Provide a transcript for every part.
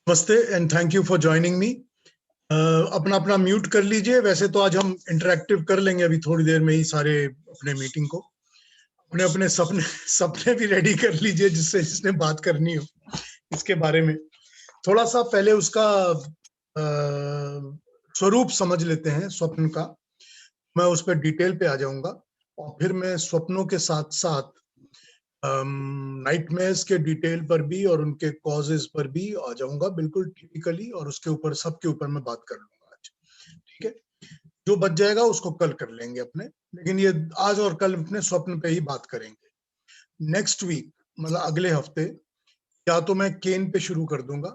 नमस्ते and thank you for joining me. अपना अपना म्यूट कर लीजिए। वैसे तो आज हम इंटरेक्टिव कर लेंगे अभी थोड़ी देर में ही सारे अपने मीटिंग को। अपने अपने सपने सपने भी रेडी कर लीजिए जिसने बात करनी हो इसके बारे में। थोड़ा सा पहले उसका स्वरूप समझ लेते हैं स्वप्न का। मैं उस पर डिटेल पे आ जाऊंगा और फिर मैं स्वप्नों के साथ साथ नाइटमेयर्स के डिटेल पर भी और उनके कॉजेस पर भी आ जाऊंगा बिल्कुल टिपिकली, और उसके ऊपर सबके ऊपर मैं बात कर लूंगा आज। ठीक है, जो बच जाएगा उसको कल कर लेंगे अपने, लेकिन ये आज और कल अपने स्वप्न पे ही बात करेंगे। नेक्स्ट वीक मतलब अगले हफ्ते या तो मैं केन पे शुरू कर दूंगा,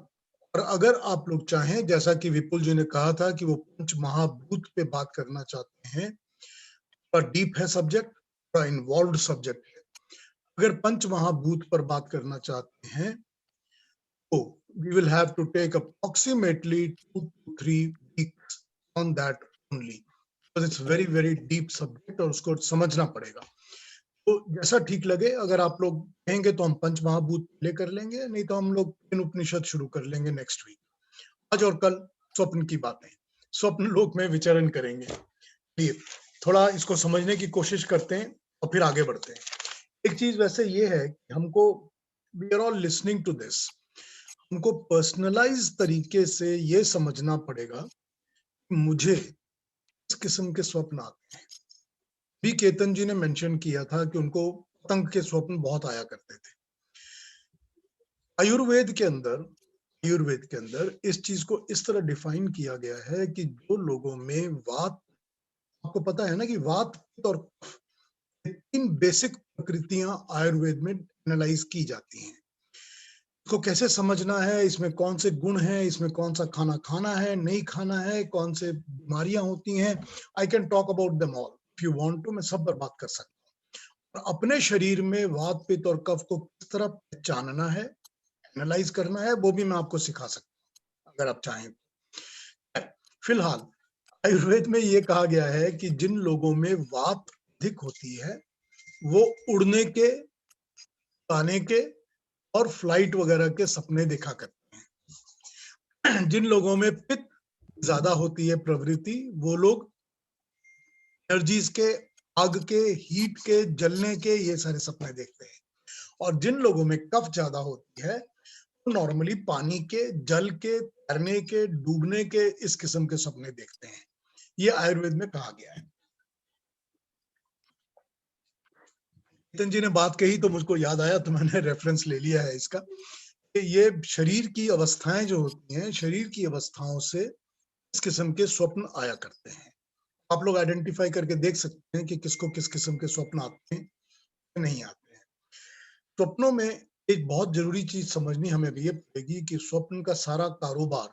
और अगर आप लोग चाहें, जैसा कि विपुल जी ने कहा था कि वो पंच महाभूत पे बात करना चाहते हैं, थोड़ा डीप है सब्जेक्ट, थोड़ा इन्वॉल्व सब्जेक्ट है। अगर पंच महाभूत पर बात करना चाहते हैं तो we will have to take approximately 2 to 3 weeks on that only, because it's very deep subject और उसको समझना पड़ेगा। तो जैसा ठीक लगे, अगर आप लोग कहेंगे तो हम पंच महाभूत प्ले कर लेंगे, नहीं तो हम लोग तीन उपनिषद शुरू कर लेंगे नेक्स्ट वीक। आज और कल स्वप्न की बातें, स्वप्न लोक में विचरण करेंगे। लिए थोड़ा इसको समझने की कोशिश करते हैं और फिर आगे बढ़ते हैं। एक चीज वैसे ये है कि हमको, we are all listening to this, हमको पर्सनलाइज तरीके से ये समझना पड़ेगा कि मुझे इस किस्म के स्वप्न आते हैं। भी केतन जी ने मेंशन किया था कि उनको पतंग के स्वप्न बहुत आया करते थे। आयुर्वेद के अंदर इस चीज को इस तरह डिफाइन किया गया है कि जो लोगों में वात, आपको पता है ना कि वात और तीन बेसिक प्रकृतियां आयुर्वेद में एनालाइज की जाती हैं। इसको कैसे समझना है, इसमें कौन से गुण हैं, इसमें कौन सा खाना खाना है, नहीं खाना है, कौन से बीमारियां होती हैं, I can talk about them all if you want to. मैं सब पर बात कर सकता हूँ। और अपने शरीर में वात पित्त और कफ को किस तरह पहचानना है, एनालाइज करना है, वो भी मैं आपको सिखा सकता हूँ अगर आप चाहें। फिलहाल आयुर्वेद में ये कहा गया है कि जिन लोगों में वात अधिक होती है वो उड़ने के, आने के और फ्लाइट वगैरह के सपने देखा करते हैं। जिन लोगों में पित्त ज्यादा होती है प्रवृत्ति, वो लोग एनर्जीज के, आग के, हीट के, जलने के, ये सारे सपने देखते हैं। और जिन लोगों में कफ ज्यादा होती है वो नॉर्मली पानी के, जल के, तैरने के, डूबने के, इस किस्म के सपने देखते हैं। ये आयुर्वेद में कहा गया है। नितिन जी ने बात कही तो मुझको याद आया, तो मैंने रेफरेंस ले लिया है इसका। ये शरीर की अवस्थाएं जो होती हैं, शरीर की अवस्थाओं से इस किस्म के स्वप्न आया करते हैं। आप लोग आइडेंटिफाई करके देख सकते हैं कि किसको किस किस्म के स्वप्न आते हैं, नहीं आते हैं। स्वप्नों में एक बहुत जरूरी चीज समझनी हमें ये पड़ेगी कि स्वप्न का सारा कारोबार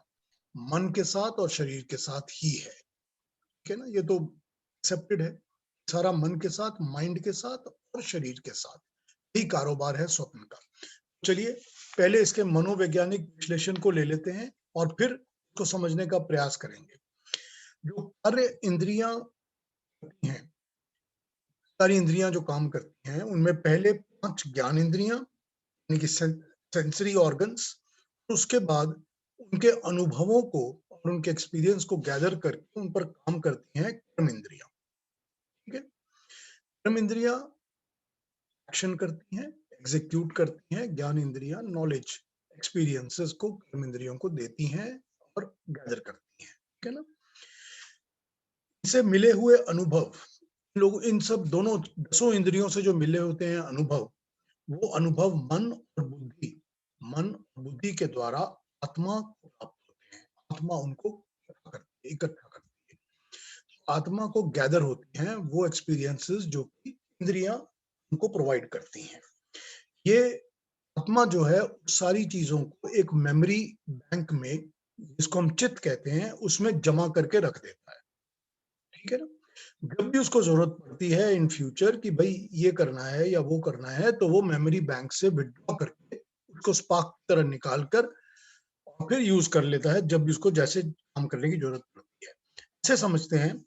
मन के साथ और शरीर के साथ ही है। ठीक है ना, ये तो एक्सेप्टेड है। सारा मन के साथ, माइंड के साथ और शरीर के साथ ही कारोबार है स्वप्न का। चलिए पहले इसके मनोवैज्ञानिक विश्लेषण को ले लेते हैं और फिर इसको समझने का प्रयास करेंगे। जो कार्य इंद्रियां हैं, सारी इंद्रियां जो काम करती हैं, उनमें पहले 5 ज्ञान इंद्रियां यानी कि सेंसरी ऑर्गन्स, उसके बाद उनके अनुभवों को और उनके एक्सपीरियंस को गैदर करके उन पर काम करती हैं कर्म इंद्रियां। ठीक है, कर्म इंद्रियां एक्शन करती हैं, एग्जीक्यूट करती हैं, ज्ञान इंद्रियां नॉलेज, एक्सपीरियंसेस को कर्म इंद्रियों को देती हैं और गैदर करती हैं। ठीक है ना, इनसे मिले हुए अनुभव, लोग इन सब दोनों 10 इंद्रियों से जो मिले होते हैं अनुभव, वो अनुभव मन और बुद्धि, मन और बुद्धि के द्वारा आत्मा को प्राप्त होते हैं। आत्मा उनको इकट्ठा करती है, आत्मा को गैदर होती हैं वो एक्सपीरियंसेस जो कि इंद्रियां उनको प्रोवाइड करती हैं। ये आत्मा जो है सारी चीजों को एक मेमोरी बैंक में, जिसको हम चित्त कहते हैं, उसमें जमा करके रख देता है। ठीक है ना, जब भी उसको जरूरत पड़ती है इन फ्यूचर कि भाई ये करना है या वो करना है, तो वो मेमोरी बैंक से विड्रॉ करके उसको स्पार्क की तरह निकाल कर और फिर यूज कर लेता है जब भी उसको जैसे काम करने की जरूरत पड़ती है। ऐसे समझते हैं,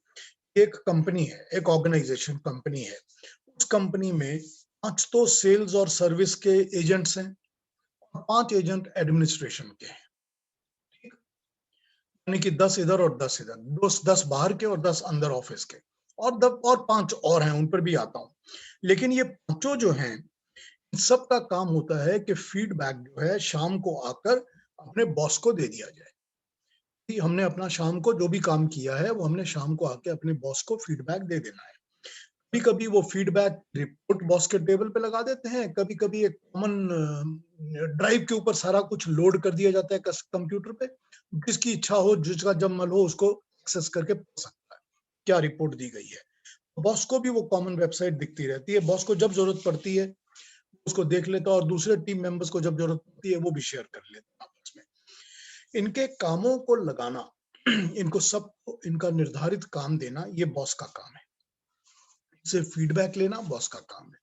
एक कंपनी है, एक ऑर्गेनाइजेशन कंपनी है, उस कंपनी में 5 तो सेल्स और सर्विस के एजेंट्स हैं और 5 एजेंट एडमिनिस्ट्रेशन के हैं। यानी कि 10 इधर और 10 इधर, 10 बाहर के और 10 अंदर ऑफिस के, और 5 और हैं, उन पर भी आता हूँ। लेकिन ये पांचों जो हैं, इन सब का काम होता है कि फीडबैक जो है शाम को आकर अपने बॉस को दे दिया जाए कि हमने अपना शाम को जो भी काम किया है वो हमने शाम को आके अपने बॉस को फीडबैक दे देना है। कभी कभी वो फीडबैक रिपोर्ट बॉस के टेबल पे लगा देते हैं, कभी कभी एक कॉमन ड्राइव के ऊपर सारा कुछ लोड कर दिया जाता है कंप्यूटर पे, जिसकी इच्छा हो, जिसका जब मन हो उसको एक्सेस करके पढ़ सकता है क्या रिपोर्ट दी गई है। बॉस को भी वो कॉमन वेबसाइट दिखती रहती है, बॉस को जब जरूरत पड़ती है उसको देख लेता है, और दूसरे टीम मेंबर्स को जब जरूरत पड़ती है वो भी शेयर कर लेते हैं आपस में। इनके कामों को लगाना, इनको सब इनका निर्धारित काम देना, ये बॉस का काम है। इनसे फीडबैक लेना बॉस का काम है।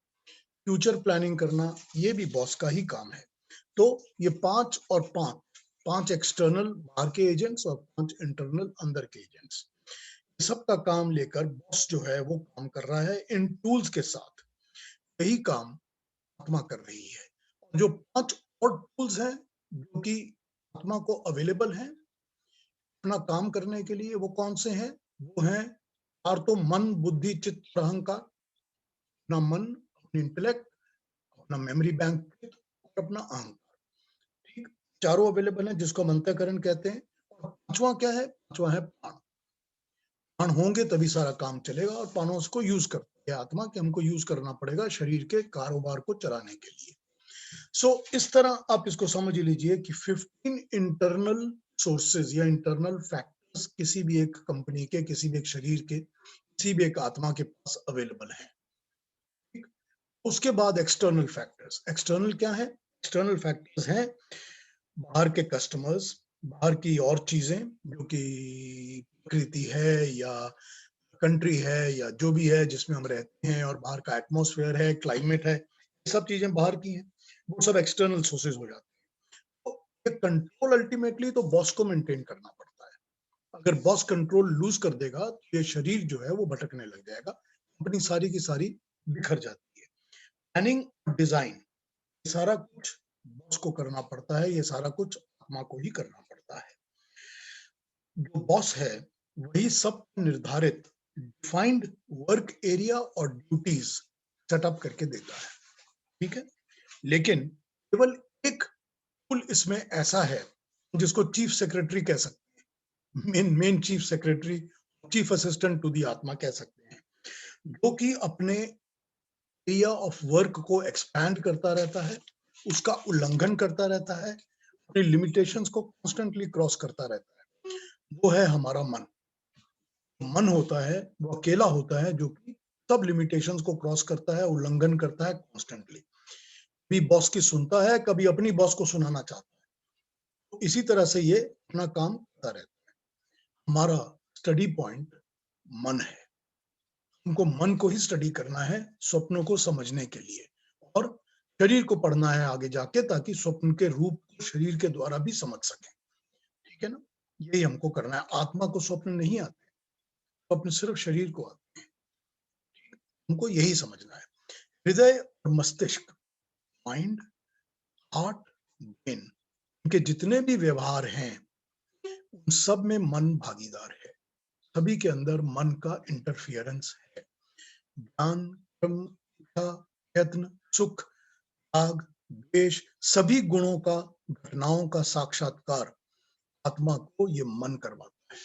फ्यूचर प्लानिंग करना ये भी बॉस का ही काम है। तो ये 5 और 5, 5 एक्सटर्नल बाहर के एजेंट्स और 5 इंटरनल अंदर के एजेंट्स, सबका काम लेकर बॉस जो है वो काम कर रहा है इन टूल्स के साथ। यही काम आत्मा कर रही है। और जो 5 और टूल्स हैं जो कि आत्मा को अवेलेबल हैं अपना काम करने के लिए, वो कौन से हैं? वो हैं और तो मन, बुद्धि, चित्त और अहंकार। अपना मन, अपनी इंटेलेक्ट, अपना मेमोरी बैंक और अपना अहंकार। ठीक, चारों अवेलेबल हैं जिसको हम अंतःकरण कहते हैं। और पांचवा क्या है? पांचवा है प्राण। प्राण होंगे तभी सारा काम चलेगा, और प्राणों को यूज करते हैं आत्मा के, हमको यूज करना पड़ेगा शरीर के कारोबार को चलाने के लिए। सो इस तरह आप इसको समझ लीजिए कि 15 इंटरनल सोर्सेज या इंटरनल फैक्टर्स किसी भी एक कंपनी के, किसी भी एक शरीर के, किसी भी एक आत्मा के पास अवेलेबल है। उसके बाद एक्सटर्नल फैक्टर्स। एक्सटर्नल क्या है? एक्सटर्नल फैक्टर्स हैं बाहर के कस्टमर्स, बाहर की और चीजें जो कि प्रकृति है या कंट्री है या जो भी है जिसमें हम रहते हैं, और बाहर का एटमॉस्फेयर है, क्लाइमेट है, ये सब चीजें बाहर की हैं, वो सब एक्सटर्नल सोर्सेज हो जाते हैं। तो ये कंट्रोल अल्टीमेटली तो बॉस को मेंटेन करना पड़ता है। अगर बॉस कंट्रोल लूज कर देगा तो ये शरीर जो है वो भटकने लग जाएगा, कंपनी सारी की सारी बिखर जाती है। प्लानिंग, डिजाइन, सारा कुछ बॉस को करना पड़ता है, ये सारा कुछ आत्मा को ही करना पड़ता है। जो बॉस है वही सब निर्धारित डिफाइंड वर्क एरिया और ड्यूटीज सेटअप करके देता है। ठीक है, लेकिन केवल एक टूल इसमें ऐसा है जिसको चीफ सेक्रेटरी कह सकते हैं, main chief secretary, chief assistant to the atma कह सकते हैं, जो कि अपने एरिया ऑफ वर्क को एक्सपैंड करता रहता है, उसका उल्लंघन करता रहता है, अपनी लिमिटेशंस को कॉन्स्टेंटली क्रॉस करता रहता है। वो है हमारा मन। मन होता है वो अकेला होता है जो कि सब लिमिटेशंस को क्रॉस करता है, उल्लंघन करता है कॉन्स्टेंटली। कभी बॉस की सुनता है, कभी अपनी बॉस को सुनाना चाहता है। तो इसी तरह से ये अपना काम करता रहता है। हमारा स्टडी पॉइंट मन है। हमको मन को ही स्टडी करना है स्वप्नों को समझने के लिए, और शरीर को पढ़ना है आगे जाके, ताकि स्वप्न के रूप को शरीर के द्वारा भी समझ सके। ठीक है ना? यही हमको करना है। आत्मा को स्वप्न नहीं आते, स्वप्न सिर्फ शरीर को आते हैं। हमको यही समझना है। हृदय और मस्तिष्क, माइंड, हार्ट, ब्रेन, इनके जितने भी व्यवहार हैं उन सब में मन भागीदार है। सभी के अंदर मन का इंटरफियरेंस है। ज्ञान, कर्म, इच्छा, यत्न, सुख, राग, द्वेष, सभी गुणों का, घटनाओं का साक्षात्कार आत्मा को ये मन करवाता है।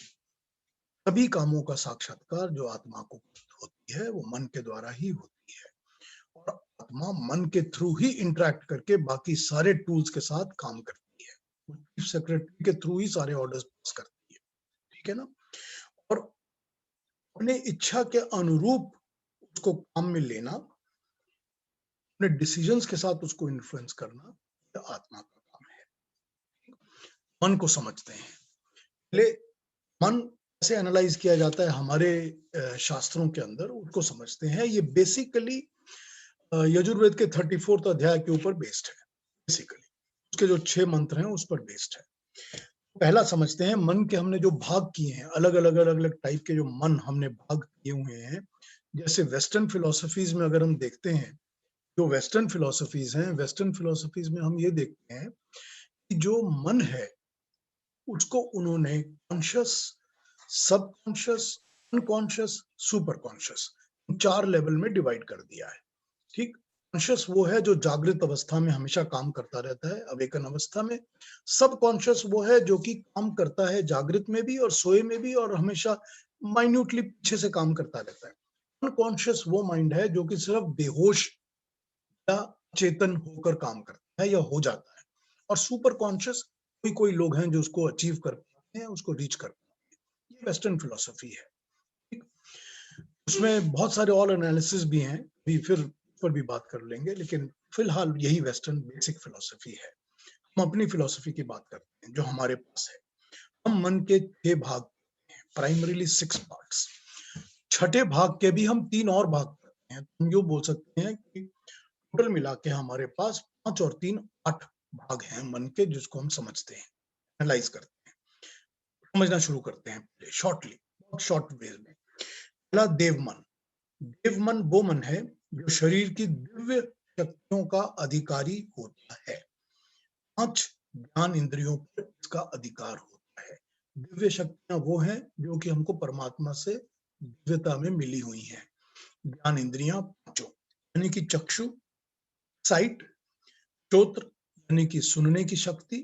सभी कामों का साक्षात्कार जो आत्मा को होती है वो मन के द्वारा ही होती है, और आत्मा मन के थ्रू ही इंटरेक्ट करके बाकी सारे टूल्स के साथ काम करती है। चीफ सेक्रेटरी के थ्रू ही सारे ऑर्डर्स पास करती है। ठीक है ना? और अपने इच्छा के अनुरूप उसको काम में लेना, अपने डिसीजंस के साथ उसको इन्फ्लुएंस करना, यह आत्मा का काम है। मन को समझते हैं। पहले मन कैसे एनालाइज किया जाता है हमारे शास्त्रों के अंदर, उसको समझते हैं। ये बेसिकली यजुर्वेद के 34th अध्याय के ऊपर बेस्ड है। बेसिकली उसके जो 6 मंत्र हैं उस पर बेस्ड है। पहला समझते हैं मन के हमने जो भाग किए हैं, अलग अलग अलग अलग टाइप के जो मन हमने भाग किए हुए हैं। जैसे वेस्टर्न फिलोसफीज में अगर हम देखते हैं, जो वेस्टर्न फिलोसफीज हैं, वेस्टर्न फिलोसफीज में हम ये देखते हैं कि जो मन है उसको उन्होंने conscious, subconscious, unconscious, super conscious 4 level में डिवाइड कर दिया है। ठीक, कॉन्शियस वो है जो जागृत अवस्था में हमेशा काम करता रहता है, अवेकन अवस्था में। सबकॉन्शियस वो है जो कि काम करता है जागृत में भी और सोए में भी, और हमेशा माइन्यूटली पीछे से काम करता रहता है। अनकॉन्शियस वो माइंड है जो कि सिर्फ बेहोश या चेतन होकर काम करता है या हो जाता है। और सुपर कॉन्शियस कोई कोई लोग हैं जो उसको अचीव कर पाते हैं, उसको रीच कर पाते हैं। ये वेस्टर्न फिलोसफी है। ठीक? उसमें बहुत सारे और एनालिसिस भी हैं, भी फिर पर भी बात कर लेंगे, लेकिन फिलहाल यही वेस्टर्न बेसिक फिलोसफी है। हम अपनी फिलोसफी की बात करते हैं जो हमारे पास है। हम मन के 6 भाग, प्राइमरीली 6 पार्ट्स। छठे भाग के भी हम 3 और भाग करते हैं। हम यूँ बोल सकते हैं कि टोटल मिला के हमारे पास 5 और 3 8 भाग हैं मन के, जिसको हम समझते हैं, एनालाइज करते हैं, समझना शुरू करते हैं शॉर्टली, बहुत शॉर्ट वे में। पहला देव मन। देव मन वो मन है जो शरीर की दिव्य शक्तियों का अधिकारी होता है। 5 ज्ञान इंद्रियों पर इसका अधिकार होता है। दिव्य शक्तियां वो हैं जो कि हमको परमात्मा से दिव्यता में मिली हुई हैं। ज्ञान इंद्रियां पांचों, यानी कि चक्षु, साइट, श्रोत्र यानी कि सुनने की शक्ति,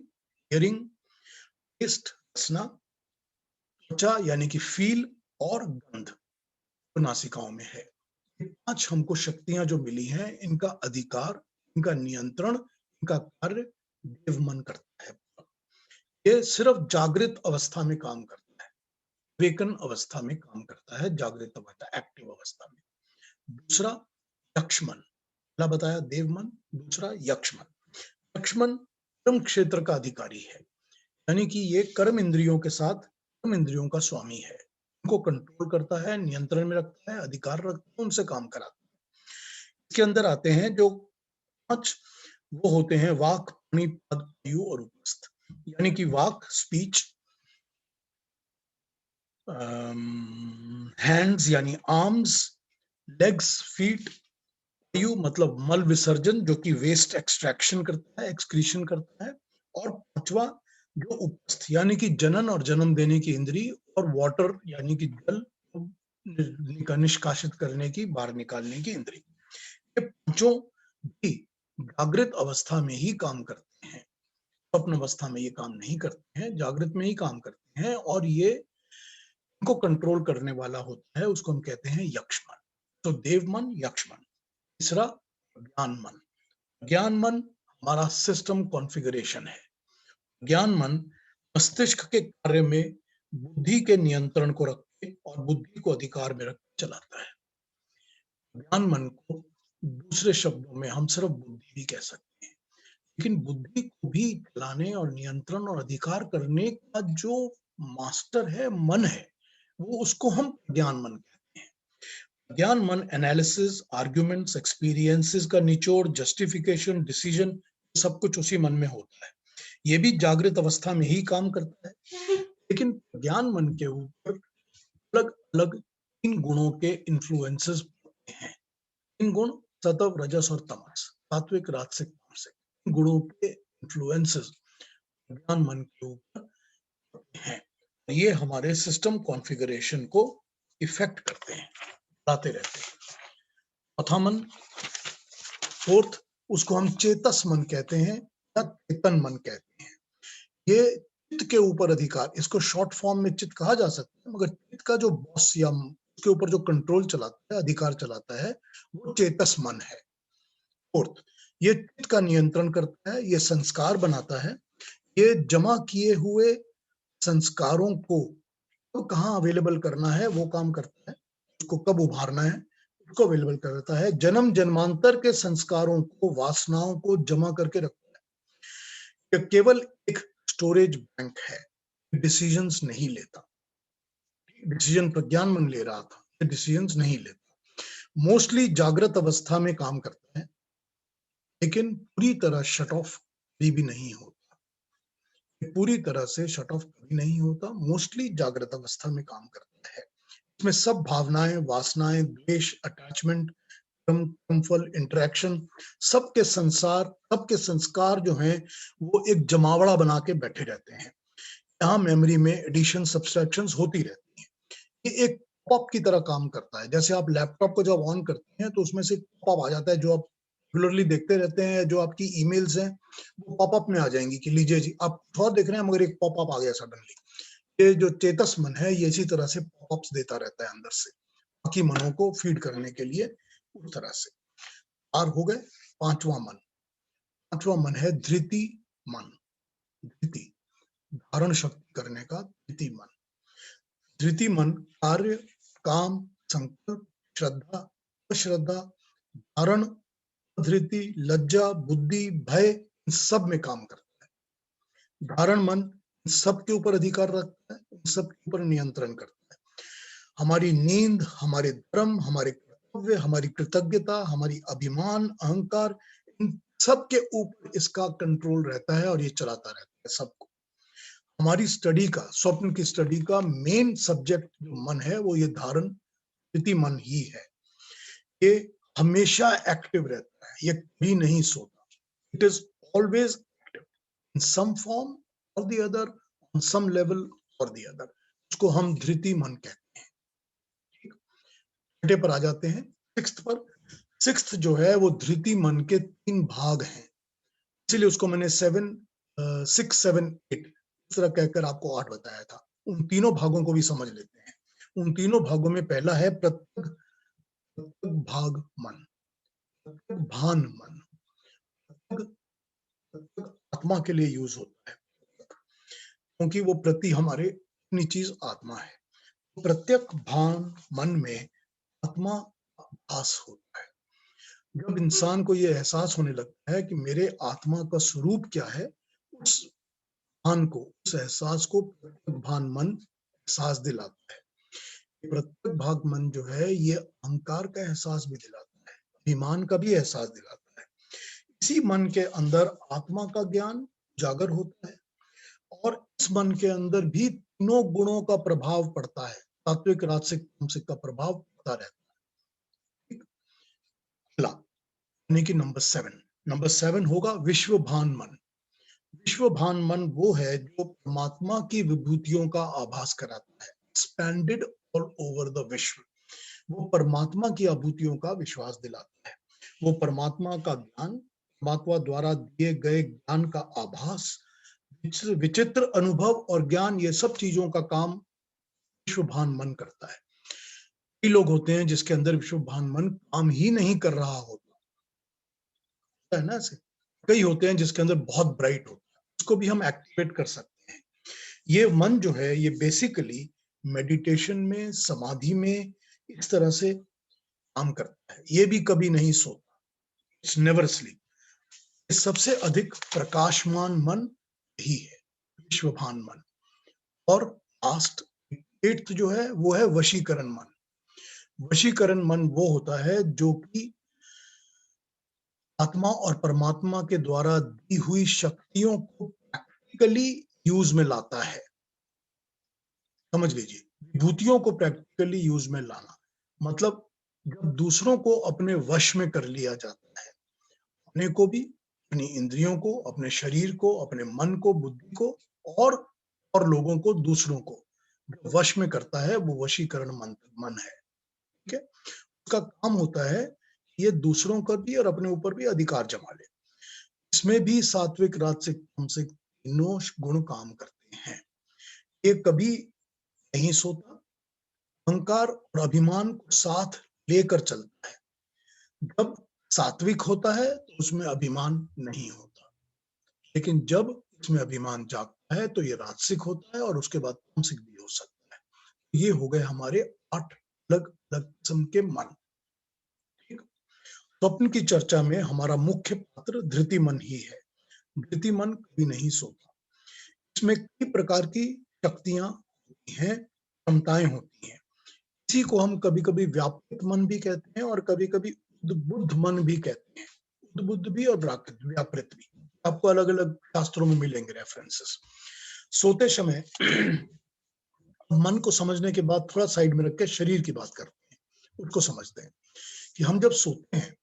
हियरिंग, टेस्ट रसना, त्वचा यानी कि फील, और गंध नासिकाओं में है। ये 5 हमको शक्तियां जो मिली हैं, इनका अधिकार, इनका नियंत्रण, इनका कार्य देव मन करता है। ये सिर्फ जागृत अवस्था में काम करता है, वेकन अवस्था में काम करता है, जागृत अवस्था, एक्टिव अवस्था में। दूसरा यक्षमन, पहला बताया देव मन, दूसरा यक्षमन। यक्षमन कर्म क्षेत्र का अधिकारी है, यानी कि ये कर्म इंद्रियों के साथ कर्म इंद्रियों का स्वामी है, उनको कंट्रोल करता है, नियंत्रण में रखता है, अधिकार रखता है, उनसे काम कराता है। इसके अंदर आते हैं जो 5, वो होते हैं वाक, पानी, पद, वायु और उपस्थ, यानी कि वाक स्पीच, हैंड्स यानी आर्म्स, लेग्स फीट, वायु मतलब मल विसर्जन जो कि वेस्ट एक्सट्रैक्शन करता है, एक्सक्रीशन करता है, और पांचवा जो उपस्थ यानी कि जनन और जन्म देने की इंद्री, और वाटर यानी कि जल निष्कासित करने की, बाहर निकालने की इंद्री। ये पांचों भी जागृत अवस्था में ही काम करते हैं, स्वप्न अवस्था में ये काम नहीं करते हैं, जागृत में ही काम करते हैं, और ये इनको कंट्रोल करने वाला होता है, उसको हम कहते हैं यक्षमन। तो देव मन, यक्षमन। तीसरा ज्ञान मन। ज्ञान मन हमारा सिस्टम कॉन्फ़िगरेशन है। ज्ञान मन मस्तिष्क के कार्य में बुद्धि के नियंत्रण को रख के और बुद्धि को अधिकार में रख के चलाता है। ज्ञान मन को दूसरे शब्दों में हम सिर्फ बुद्धि भी कह सकते हैं, लेकिन बुद्धि को भी चलाने और नियंत्रण और अधिकार करने का जो मास्टर है, मन है, वो उसको हम ज्ञान मन कहते हैं। ज्ञान मन एनालिसिस, आर्ग्यूमेंट्स, एक्सपीरियंसेस का निचोड़, जस्टिफिकेशन, डिसीजन, सब कुछ उसी मन में होता है। ये भी जागृत अवस्था में ही काम करता है, लेकिन ज्ञान मन के ऊपर अलग अलग 3 गुणों के इन्फ्लुएंसेस होते हैं। 3 गुण, सत्व, रजस और तमस, सात्विक, राजसिक, तामसिक गुणों के इन्फ्लुएंसेस ज्ञान मन के ऊपर हैं। ये हमारे सिस्टम कॉन्फ़िगरेशन को इफेक्ट करते हैं, बढ़ाते रहते हैं। चौथा मन, फोर्थ, उसको हम चेतस मन कहते हैं या चेतन मन कहते हैं। ये चित्त के ऊपर अधिकार, इसको शॉर्ट फॉर्म में चित्त कहा जा सकता है, मगर चित्त का जो बॉस या उसके ऊपर जो कंट्रोल चलाता है, अधिकार चलाता है, वो चेतस मन है। फोर्थ, ये चित्त का नियंत्रण करता है, ये संस्कार बनाता है, ये जमा किए हुए संस्कारों को तो कहाँ अवेलेबल करना है वो काम करता है, उसको कब उभारना है उसको अवेलेबल करता है, जन्म जन्मांतर के संस्कारों को, वासनाओं को जमा करके रखता है। ये केवल एक स्टोरेज बैंक है, डिसीजंस नहीं लेता। डिसीजन प्रज्ञान मन ले रहा था, ये डिसीजंस नहीं लेता। मोस्टली जागृत अवस्था में काम करता है, लेकिन पूरी तरह शट ऑफ भी नहीं होता, पूरी तरह से शट ऑफ कभी नहीं होता, मोस्टली जागृत अवस्था में काम करता है। इसमें सब भावनाएं, वासनाएं, द्वेष, अटैचमेंट, फल, इंटरेक्शन, सबके संसार, सबके संस्कार जो हैं वो एक जमावड़ा बना के बैठे रहते हैं। यहाँ मेमोरी में एडिशन सब्सट्रैक्शंस होती रहती हैं। ये एक पॉप की तरह काम करता है। जैसे आप लैपटॉप को जब ऑन करते हैं तो उसमें से पॉप आ जाता है, जो आप रेगुलरली देखते रहते हैं, जो आपकी ईमेल्स हैं वो पॉपअप में आ जाएंगी कि लीजिए जी आप थोड़ा देख रहे हैं मगर एक पॉपअप आ गया सडनली। ये जो चेतस मन है ये इसी तरह से पॉपअप्स देता रहता है अंदर से, बाकी मनों को फीड करने के लिए उस तरह से। और हो गए पांचवा मन। पांचवा मन है धृति मन। धृति, धारण शक्ति करने का धृति मन। धृति मन कार्य, काम, संकल्प, श्रद्धा, अश्रद्धा, धारण, धृति, लज्जा, बुद्धि, भय, इन सब में काम करता है। धारण मन इन सब के ऊपर अधिकार रखता है, इन सब के ऊपर नियंत्रण करता है। हमारी नींद, हमारे धर्म, हमारे कर्तव्य, हमारी कृतज्ञता, हमारी अभिमान, अहंकार, इन सब के ऊपर इसका कंट्रोल रहता है और ये चलाता रहता है सबको। हमारी स्टडी का, स्वप्न की स्टडी का मेन सब्जेक्ट जो मन है वो ये धारण स्थिति मन ही है। ये हमेशा एक्टिव रहता है, ये कभी नहीं सोता। It is always active in some form or the other, on some level or the other. उसको हम धृति मन कहते हैं। छठे पर आ जाते हैं, सिक्स्थ पर। सिक्स्थ जो है वो धृति मन के तीन भाग हैं, इसीलिए उसको मैंने 6, 7, 8 इस तरह कहकर आपको 8 बताया था। उन तीनों भागों को भी समझ लेते हैं। उन तीनों भागों में पहला है प्रत्यक भाग मन, प्रत्यक भान मन। प्रत्यक आत्मा के लिए यूज होता है, क्योंकि वो प्रति हमारे अपनी चीज आत्मा है। प्रत्यक भान मन में आत्मा भास होता है। जब इंसान को ये एहसास होने लगता है कि मेरे आत्मा का स्वरूप क्या है, उस भान को, उस एहसास को प्रत्यक भान मन एहसास दिलाता है। प्रत्यक भाग मन जो है ये अहंकार का एहसास भी दिलाता है, अभिमान का भी एहसास दिलाता है। इसी मन के अंदर आत्मा का ज्ञान जागर होता है और इस मन के अंदर भी तीनों गुणों का प्रभाव पड़ता है। सात्विक, राजसिक, तामसिक का प्रभाव पड़ता रहता है। अगला यानी कि नंबर 7 होगा विश्व भान मन। विश्व भान मन वो है जो परमात्मा की विभूतियों का आभास कराता है, एक्सपैंडेड ऑल ओवर द विश्व। वो परमात्मा की अभूतियों का विश्वास दिलाता है। वो परमात्मा का ज्ञान, परमात्मा द्वारा दिए गए ज्ञान का आभास, विचित्र अनुभव और ज्ञान, ये सब चीजों का काम विश्व भान मन करता है। कई लोग होते हैं जिसके अंदर विश्व भान मन काम ही नहीं कर रहा होता है ना ऐसे। कई होते हैं जिसके अंदर बहुत ब्राइट होता है, उसको भी हम एक्टिवेट कर सकते हैं। ये मन जो है ये बेसिकली मेडिटेशन में, समाधि में इस तरह से काम करता है। ये भी कभी नहीं सोता, इट्स नेवर स्लीप। सबसे अधिक प्रकाशमान मन ही है विश्वभान मन। और लास्ट 8th जो है वो है वशीकरण मन। वशीकरण मन वो होता है जो कि आत्मा और परमात्मा के द्वारा दी हुई शक्तियों को प्रैक्टिकली यूज में लाता है। समझ लीजिए, विभूतियों को प्रैक्टिकली यूज में लाना मतलब जब दूसरों को अपने वश में कर लिया जाता है, अपने को भी, अपनी इंद्रियों को, अपने शरीर को, अपने मन को, बुद्धि को, और लोगों को, दूसरों को जो वश में करता है वो वशीकरण मन है। ठीक है, उसका काम होता है ये दूसरों का भी और अपने ऊपर भी अधिकार जमा ले। इसमें भी सात्विक, राजसिक, तामसिक तीनों गुण काम करते हैं। ये कभी नहीं सोता, अहंकार और अभिमान को साथ लेकर चलता है। जब सात्विक होता है तो उसमें अभिमान नहीं होता, लेकिन जब इसमें अभिमान जागता है तो ये राजसिक होता है और उसके बाद तामसिक भी हो सकता है। ये हो गए हमारे 8 अलग अलग किस्म के मन। ठीक, स्वप्न की चर्चा में हमारा मुख्य पात्र धृति मन ही है। धृति मन कभी नहीं सोता। इसमें कई प्रकार की शक्तियां होती हैं, क्षमताएं होती हैं। इसी को हम कभी कभी व्यापृत मन भी कहते हैं और कभी कभी उद्बुद्ध मन भी कहते हैं। उद्बुद्ध भी और व्यापृत भी, आपको अलग अलग शास्त्रों में मिलेंगे रेफरेंसेस। सोते समय मन को समझने के बाद थोड़ा साइड में रख के शरीर की बात करते हैं, उसको समझते हैं कि हम जब सोते हैं,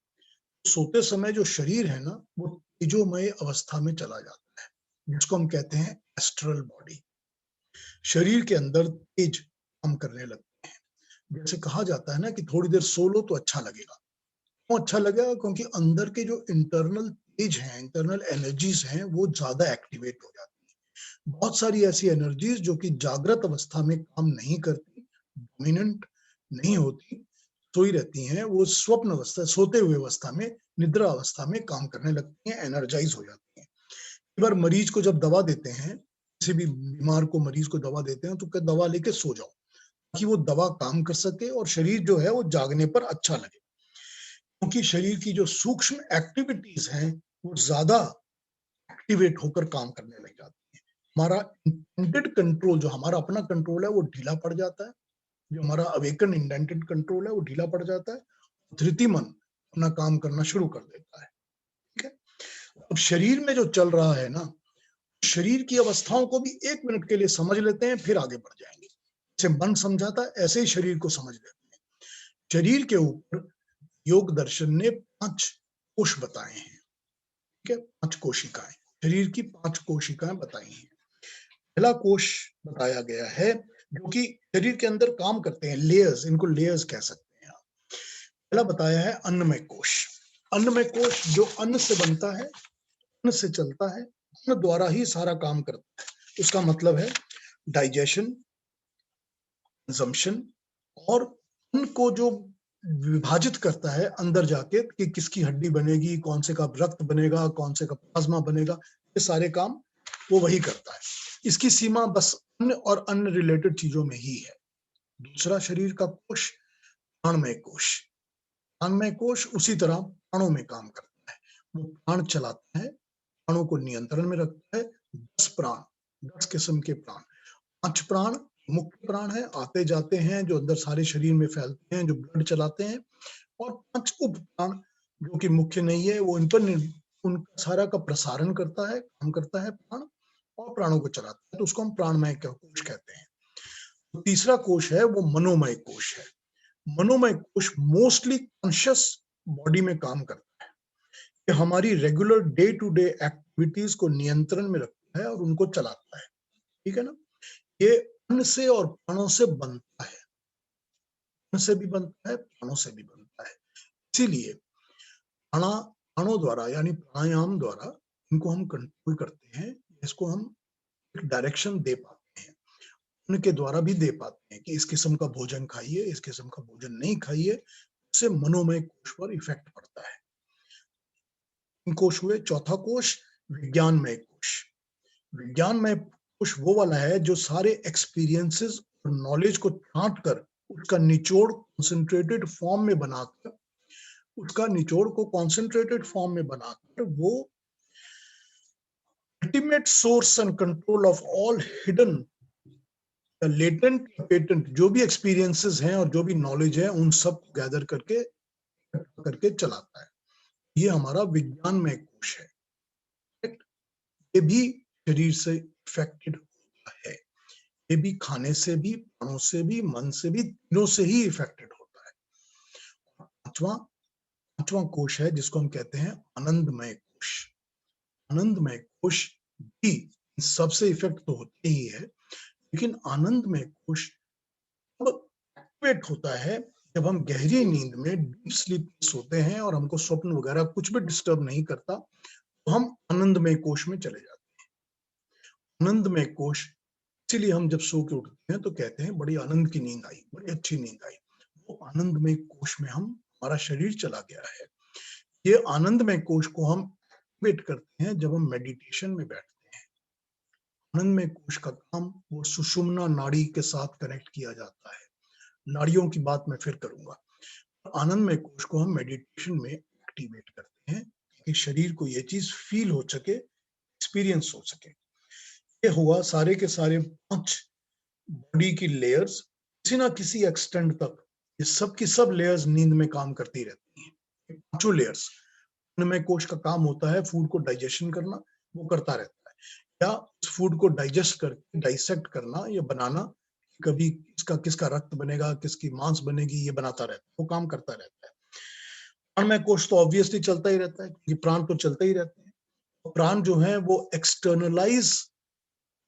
सोते समय जो शरीर है ना वो तेजोमय अवस्था में चला जाता है, जिसको हम कहते हैं एस्ट्रल बॉडी। शरीर के अंदर तेज काम करने लगते हैं। जैसे कहा जाता है ना कि थोड़ी देर सो लो तो अच्छा लगेगा। क्यों अच्छा लगेगा? क्योंकि अंदर के जो इंटरनल तेज हैं, इंटरनल एनर्जीज हैं, वो ज्यादा एक्टिवेट हो जाती है। बहुत सारी ऐसी एनर्जीज जो कि जागृत अवस्था में काम नहीं करती, डोमिनेंट नहीं होती, सोई रहती हैं, वो स्वप्न अवस्था, सोते हुए अवस्था में, निद्रा अवस्था में काम करने लगती हैं, एनर्जाइज हो जाती हैं। कई बार मरीज को जब दवा देते हैं, किसी भी बीमार को मरीज को दवा देते हैं, तो क्या दवा लेके सो जाओ, ताकि वो दवा काम कर सके और शरीर जो है वो जागने पर अच्छा लगे। क्योंकि शरीर की जो सूक्ष्म एक्टिविटीज हैं, वो ज्यादा एक्टिवेट होकर काम करने लग जाती है। हमारा इंटेंडेड कंट्रोल, जो हमारा अपना कंट्रोल है, वो ढीला पड़ जाता है। जो हमारा अवेकन इंडेंटेड कंट्रोल है, वो ढीला पड़ जाता है। धृति मन अपना काम करना शुरू कर देता है। ठीक है? अब शरीर में जो चल रहा है ना, शरीर की अवस्थाओं को भी 1 मिनट के लिए समझ लेते हैं, फिर आगे बढ़ जाएंगे। जैसे मन समझाता है, ऐसे ही शरीर को समझ लेते हैं। शरीर के ऊपर योग दर्शन ने 5 कोश बताए हैं। ठीक है? 5 कोशिकाएं, शरीर की 5 कोशिकाएं बताई हैं। पहला कोश बताया गया है जो कि शरीर के अंदर काम करते हैं, लेयर्स, इनको लेयर्स कह सकते हैं आप। पहला बताया है अन्नमय कोश। अन्नमय कोश जो अन्न से बनता है, अन्न से चलता है, अन्न द्वारा ही सारा काम करता है। उसका मतलब है डाइजेशन, कंजम्पशन, और अन्न को जो विभाजित करता है अंदर जाके कि किसकी हड्डी बनेगी, कौन से का रक्त बनेगा, कौन से का प्लाज्मा बनेगा, ये सारे काम वो वही करता है। इसकी सीमा बस अन्न और अन्न रिलेटेड चीजों में ही है। दूसरा शरीर का कोश प्राणमय कोश। प्राणमय कोश उसी तरह प्राणों में काम करता है। वो प्राण चलाता है, प्राणों को नियंत्रण में रखता है। 10 प्राण, 10 किस्म के प्राण। 5 प्राण मुख्य प्राण है, आते जाते हैं, जो अंदर सारे शरीर में फैलते हैं, जो ब्लड चलाते हैं। और 5 उप प्राण जो कि मुख्य नहीं है, वो इन पर उनका सारा का प्रसारण करता है, काम करता है प्राण, और प्राणों को चलाता है, तो उसको हम प्राणमय कोश कहते हैं। तो तीसरा कोश है वो मनोमय कोश है। मनोमय कोश मोस्टली कॉन्शियस बॉडी में काम करता है। ये हमारी regular day to day activities को नियंत्रण में रखता है और उनको चलाता है। ठीक है ना? ये अन्न से और प्राणों से बनता है, अन्न से भी बनता है, प्राणों से भी बनता है। इसीलिए प्राणों द्वारा यानी प्राणायाम द्वारा इनको हम कंट्रोल करते हैं, इसको हम एक डायरेक्शन दे पाते हैं। उनके द्वारा भी दे पाते हैं कि इस किस्म का भोजन खाइए, इस किस्म का भोजन नहीं खाइए, उससे मनोमय कोश पर इफेक्ट पड़ता है। 3 कोश हुए। चौथा कोश विज्ञानमय कोश। विज्ञानमय कोश वो वाला है जो सारे एक्सपीरियंसेस और नॉलेज को छांट कर उसका निचोड़ कंसंट्रेटेड फॉर्म में बनाकर, उसका निचोड़ को कंसंट्रेटेड फॉर्म में बनाकर वो ultimate source and control of all hidden, latent, patent, जो भी एक्सपीरियंसेस हैं और जो भी नॉलेज है, उन सब को गैदर करके करके चलाता है। ये हमारा विज्ञानमय कोश है। ये भी शरीर से इफेक्टेड होता है। ये भी खाने से भी, प्राणों से भी, मन से भी, तीनों से ही इफेक्टेड होता है। पांचवा पांचवा कोश है जिसको हम कहते हैं आनंदमय कोश। आनंदमय कोश भी सबसे इफेक्ट तो होते ही है, लेकिन आनंदमय कोश तब एक्टिवेट होता है जब हम गहरी नींद में डीप स्लीप सोते हैं और हमको स्वप्न वगैरह कुछ भी डिस्टर्ब नहीं करता, तो हम आनंदमय कोश में चले जाते हैं। आनंदमय कोश, इसीलिए हम जब सो के उठते हैं तो कहते हैं बड़ी आनंद की नींद आई, बड़ी अच्छी नींद आई। वो आनंदमय कोश में हम, हमारा शरीर चला गया है। ये आनंदमय कोश को हम एक्टिवेट करते हैं जब हम मेडिटेशन में बैठते हैं। आनंदमय कोश का काम वो सुषुम्ना नाड़ी के साथ कनेक्ट किया जाता है। नाड़ियों की बात मैं फिर करूंगा। आनंदमय कोश को हम मेडिटेशन में एक्टिवेट करते हैं कि शरीर को ये चीज फील हो सके, एक्सपीरियंस हो सके। ये हुआ सारे के सारे 5 बॉडी की लेयर्स। किसी ना किसी एक्सटेंड तक ये सब की सब लेयर्स नींद में काम करती रहती हैं। 5 लेयर्स। अन्नमय कोश का काम होता है फूड को डाइजेशन करना, वो करता रहता है, या उस फूड को डाइजेस्ट करके डाइसेक्ट करना या बनाना, कभी किसका किसका रक्त बनेगा, किसकी मांस बनेगी, ये बनाता रहता है, वो काम करता रहता है। प्राणमय कोश तो ऑब्वियसली चलता ही रहता है, क्योंकि प्राण तो चलते ही रहते हैं। प्राण जो है वो एक्सटर्नलाइज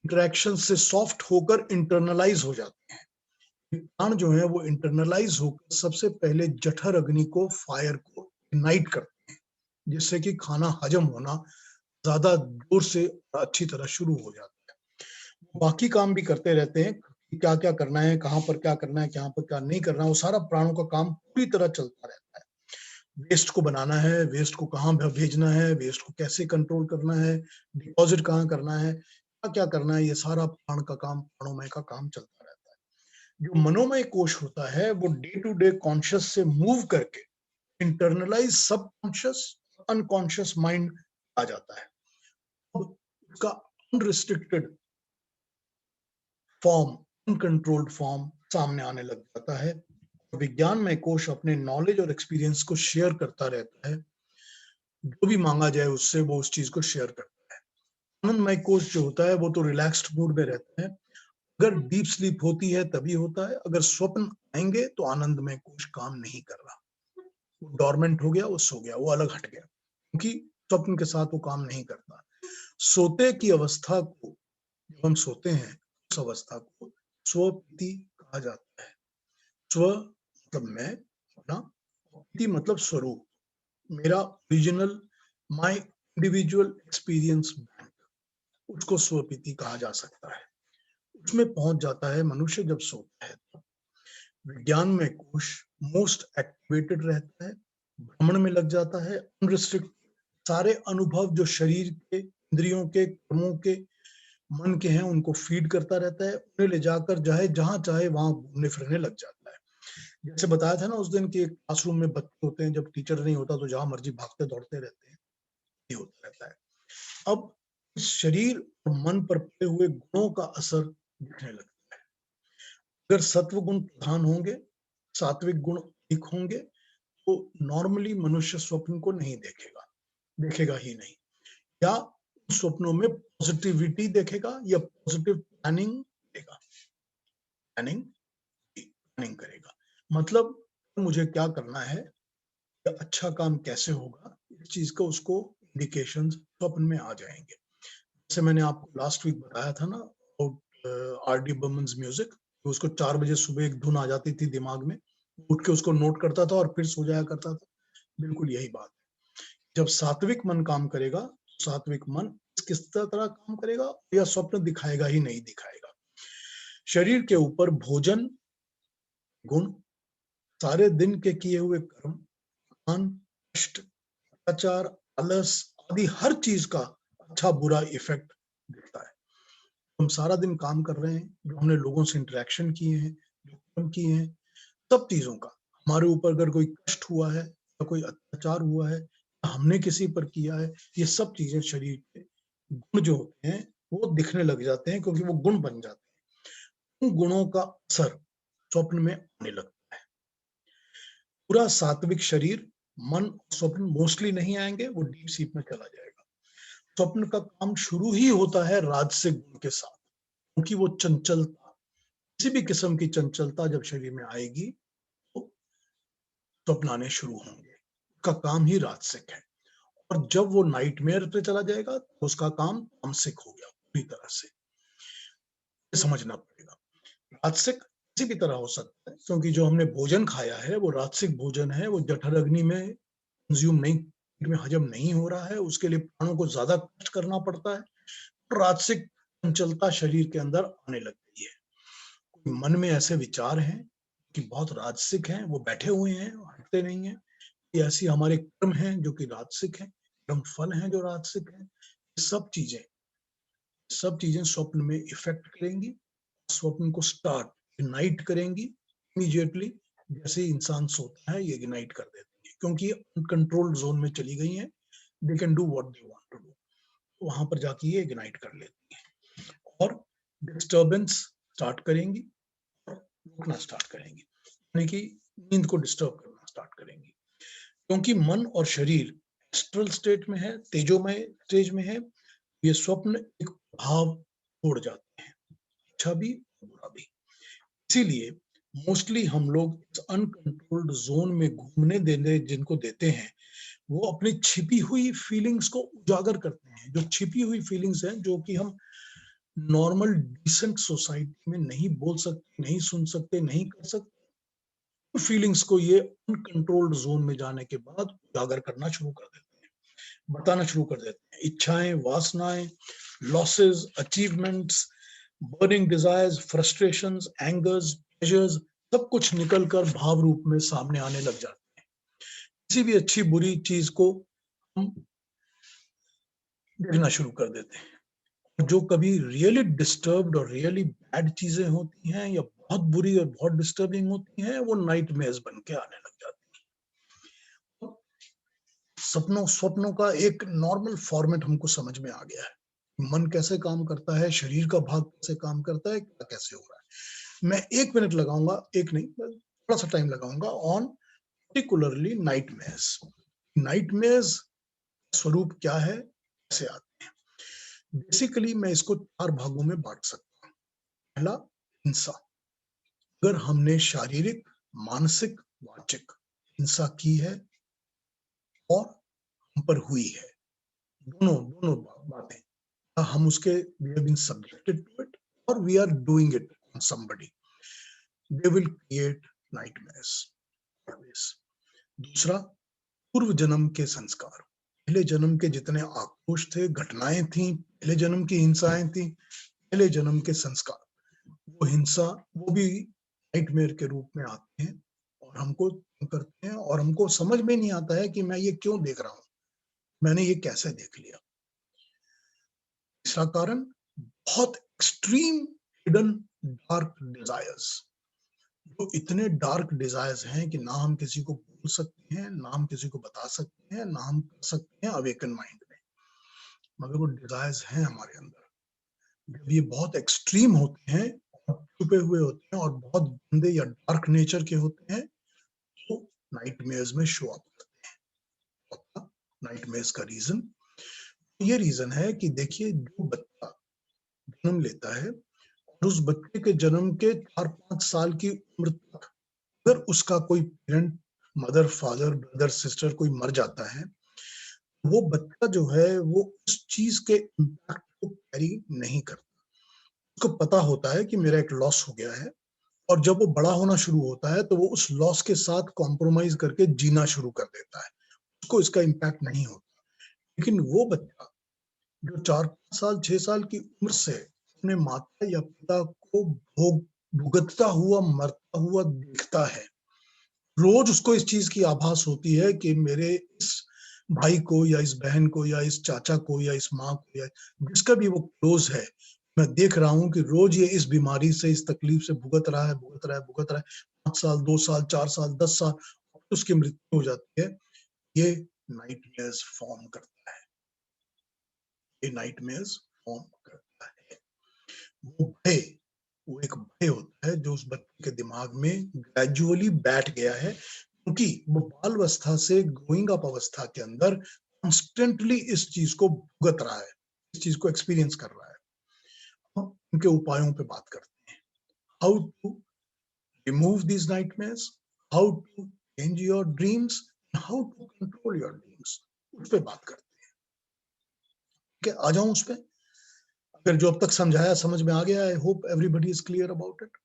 इंटरेक्शन से सॉफ्ट होकर इंटरनलाइज हो जाते हैं। प्राण जो है वो इंटरनलाइज होकर सबसे पहले जठर अग्नि को, फायर को इग्नाइट करते हैं, जिससे कि खाना हजम होना ज्यादा जोर से अच्छी तरह शुरू हो जाता है। बाकी काम भी करते रहते हैं कि क्या क्या करना है, कहाँ पर क्या करना है, कहाँ पर क्या नहीं करना है, वो सारा प्राणों का काम पूरी तरह चलता रहता है। वेस्ट को बनाना है, वेस्ट को कहाँ भेजना है, वेस्ट को कैसे कंट्रोल करना है, डिपॉजिट कहाँ करना है, क्या क्या करना है, ये सारा प्राण का काम, प्राणोमय का काम चलता रहता है। जो मनोमय कोश होता है वो डे टू डे कॉन्शियस से मूव करके इंटरनलाइज सब कॉन्शियस, अनकॉन्शियस माइंड आ जाता है। अब उसका अनरिस्ट्रिक्टेड फॉर्म, अनकंट्रोल्ड फॉर्म सामने आने लग जाता है। विज्ञान में कोश अपने नॉलेज और एक्सपीरियंस को शेयर करता रहता है। जो भी मांगा जाए उससे वो उस चीज को शेयर करता है। आनंदमय कोश जो होता है वो तो रिलैक्स्ड मूड में रहता है। अगर डीप स्लीप होती है तभी होता है, अगर स्वप्न आएंगे तो आनंदमय कोश काम नहीं कर रहा, वो डोरमेंट हो गया, वो सो गया, वो अलग हट गया, क्योंकि स्वप्न के साथ वो काम नहीं करता। सोते की अवस्था को, जब हम सोते हैं उस अवस्था को स्वप्ति कहा जाता है। स्व मतलब मैं, अपना, प्ति मतलब स्वरूप, मेरा original, my individual experience bank, उसको स्वपीति कहा जा सकता है। उसमें पहुंच जाता है मनुष्य जब सोता है। विज्ञान में कोश मोस्ट एक्टिवेटेड रहता है, भ्रमण में लग जाता है, अनरिस्ट्रिक्ट सारे अनुभव जो शरीर के, इंद्रियों के, कर्मों के, मन के हैं उनको फीड करता रहता है, उन्हें ले जाकर चाहे जहां चाहे वहां घूमने फिरने लग जाता है। जैसे बताया था ना उस दिन कि क्लासरूम में बच्चे होते हैं, जब टीचर नहीं होता तो जहां मर्जी भागते दौड़ते रहते हैं, ये होता रहता है। अब इस शरीर और मन पर पड़े हुए गुणों का असर दिखने लगता है। अगर सत्व गुण प्रधान होंगे, सात्विक गुण अधिक होंगे, तो नॉर्मली मनुष्य स्वप्न को नहीं देखेगा, देखेगा ही नहीं, या स्वप्नों में पॉजिटिविटी देखेगा या पॉजिटिव प्लानिंग करेगा, प्लानिंग प्लानिंग करेगा। मतलब मुझे क्या करना है, अच्छा काम कैसे होगा, इस चीज का उसको इंडिकेशंस स्वप्न में आ जाएंगे। जैसे मैंने आपको लास्ट वीक बताया था ना about R D Burman's music, उसको 4 बजे सुबह एक धुन आ जाती थी दिमाग में, उठ के उसको नोट करता था और फिर सो जाया करता था। बिल्कुल यही बात है। जब सात्विक मन काम करेगा, सात्विक मन किस तरह काम करेगा, या स्वप्न दिखाएगा ही नहीं दिखाएगा। शरीर के ऊपर भोजन, गुण, सारे दिन के किए हुए कर्म, मान, कष्ट, अत्याचार, आलस आदि हर चीज का अच्छा बुरा इफेक्ट दिखता है। हम सारा दिन काम कर रहे हैं, जो हमने लोगों से इंटरेक्शन किए हैं, जो कर्म किए हैं, सब चीजों का हमारे ऊपर अगर कोई कष्ट हुआ है या कोई अत्याचार हुआ है या हमने किसी पर किया है, ये सब चीजें शरीर के गुण जो होते हैं वो दिखने लग जाते हैं, क्योंकि वो गुण बन जाते हैं। उन गुणों का असर स्वप्न में आने लगता है। पूरा सात्विक शरीर, मन, स्वप्न मोस्टली नहीं आएंगे, वो डीप स्लीप में चला जाएगा। स्वप्न का काम शुरू ही होता है राजसिक गुण के साथ, क्योंकि वो चंचलता, किसी भी किस्म की चंचलता जब शरीर में आएगी तो स्वप्न आने शुरू होंगे। उसका काम ही राजसिक है। और जब वो नाइटमेयर पे चला जाएगा तो उसका काम तामसिक हो गया पूरी तरह से। ये समझना पड़ेगा। राजसिक किसी भी तरह हो सकता है, क्योंकि जो हमने भोजन खाया है वो राजसिक भोजन है, वो जठर अग्नि में कंज्यूम नहीं, पेट में हजम नहीं हो रहा है, उसके लिए प्राणों को ज्यादा कष्ट करना पड़ता है। राजसिक चंचलता शरीर के अंदर आने लग गई है। मन में ऐसे विचार हैं कि बहुत राजसिक हैं, वो बैठे हुए हैं, हटते नहीं हैं। ये ऐसी हमारे कर्म हैं जो कि राजसिक हैं, कर्म फल हैं जो राजसिक हैं। सब चीजें स्वप्न में इफेक्ट करेंगी, स्वप्न को स्टार्ट इग्नाइट करेंगी इमीडिएटली। जैसे ही इंसान सोता है ये इग्नाइट कर देती है, क्योंकि अनकंट्रोल्ड जोन में चली गई हैं। They can do what they want to do, वहां पर जाके ये इग्नाइट कर लेती है और डिस्टर्बेंस स्टार्ट करेंगी, रुकना स्टार्ट करेंगी, यानी कि नींद को डिस्टर्ब करना स्टार्ट करेंगी। क्योंकि मन और शरीर एस्ट्रल स्टेट में है, तेजोमय स्टेज में है, ये स्वप्न एक भाव छोड़ जाते हैं, अच्छा भी बुरा भी। इसीलिए मोस्टली हम लोग इस अनकंट्रोल्ड जोन में घूमने देने जिनको देते हैं, वो अपनी छिपी हुई फीलिंग्स को उजागर करते हैं। जो छिपी हुई फीलिंग्स हैं, जो कि हम नॉर्मल डिसेंट सोसाइटी में नहीं बोल सकते, नहीं सुन सकते, नहीं कर सकते। फीलिंग्स को ये अनकंट्रोल्ड जोन में जाने के बाद उजागर करना शुरू कर देते हैं, बताना शुरू कर देते हैं। इच्छाएं, वासनाएं, losses, achievements, burning desires, frustrations, angers, pleasures, सब कुछ निकलकर भाव रूप में सामने आने लग जाते हैं। किसी भी अच्छी बुरी चीज को हम देखना शुरू कर देते हैं। जो कभी रियली डिस्टर्ब्ड और रियली बैड चीजें होती हैं या बहुत बुरी और बहुत डिस्टर्बिंग होती हैं, वो नाइटमेयर्स बन के आने लग जाती हैं। सपनों स्वप्नों का एक नॉर्मल फॉर्मेट हमको समझ में आ गया है। मन कैसे काम करता है, शरीर का भाग कैसे काम करता है, क्या कैसे हो रहा है। मैं 1 मिनट लगाऊंगा, एक नहीं, थोड़ा सा टाइम लगाऊंगा ऑन पर्टिकुलरली नाइटमेयर्स। नाइटमेयर्स स्वरूप क्या है, कैसे आते हैं। बेसिकली मैं इसको 4 भागों में बांट सकता हूँ। पहला, हिंसा। अगर हमने शारीरिक, मानसिक, वाचिक हिंसा की है और हम पर हुई है, दोनों दोनों बातें, हम उसके we have been subjected to it or we are doing it on somebody, they will create nightmares always. दूसरा, पूर्व जन्म के संस्कार। पहले जन्म के जितने आक्रोश थे, घटनाएं थी, पहले जन्म की हिंसाएं थी, पहले जन्म के संस्कार, वो हिंसा, वो भी नाइटमेयर के रूप में आते हैं और हमको करते हैं और हमको समझ में नहीं आता है कि मैं ये क्यों देख रहा हूं, मैंने ये कैसे देख लिया। तीसरा कारण, बहुत एक्सट्रीम हिडन डार्क डिजायर्स। जो इतने डार्क डिजायर्स हैं कि ना हम किसी को बोल सकते हैं, ना हम किसी को बता सकते हैं, ना हम कर सकते हैं अवेकन माइंड में, मगर वो डिजायर्स हैं हमारे अंदर। जब ये बहुत एक्सट्रीम होते हैं, छुपे हुए होते हैं और बहुत गंदे या डार्क नेचर के होते हैं, तो नाइटमेयर्स में शो अप करते हैं। नाइटमेयर्स का रीजन, ये रीजन है कि देखिए, जो बच्चा जन्म लेता है और उस बच्चे के जन्म के 4-5 साल की उम्र तक अगर उसका कोई parent, mother, father, brother, sister कोई मर जाता है, वो बच्चा जो है वो उस चीज के इम्पैक्ट को कैरी नहीं करता। उसको पता होता है कि मेरा एक लॉस हो गया है, और जब वो बड़ा होना शुरू होता है तो वो उस लॉस के साथ कॉम्प्रोमाइज करके जीना शुरू कर देता है, उसको इसका इम्पैक्ट नहीं होता। लेकिन वो बच्चा जो 4-5 साल, 6 साल की उम्र से अपने माता या पिता को भुगतता हुआ, मरता हुआ देखता है, रोज उसको इस चीज की आभास होती है कि मेरे इस भाई को या इस बहन को या इस चाचा को या इस माँ को या जिसका भी वो क्लोज है, मैं देख रहा हूँ कि रोज ये इस बीमारी से, इस तकलीफ से भुगत रहा है, भुगत रहा है, भुगत रहा है। 5 साल, 2 साल, 4 साल, 10 साल, उसकी मृत्यु हो जाती है। ये नाइटमेयर्स फॉर्म करता है, ये नाइटमेयर्स फॉर्म करता है। वो भय, वो एक भय होता है जो उस बच्चे के दिमाग में ग्रेजुअली बैठ गया है, क्योंकि वो बाल अवस्था से ग्रोइंग अप अवस्था के अंदर कॉन्स्टेंटली इस चीज को भुगत रहा है, इस चीज को एक्सपीरियंस कर रहा है। हम उनके उपायों पे बात करते हैं, how to remove these nightmares, how to change your dreams, how to control your dreams, उस पे बात करते हैं। ठीक है, आ जाऊं उस पे। अगर जो अब तक समझाया समझ में आ गया, I hope everybody is clear about it.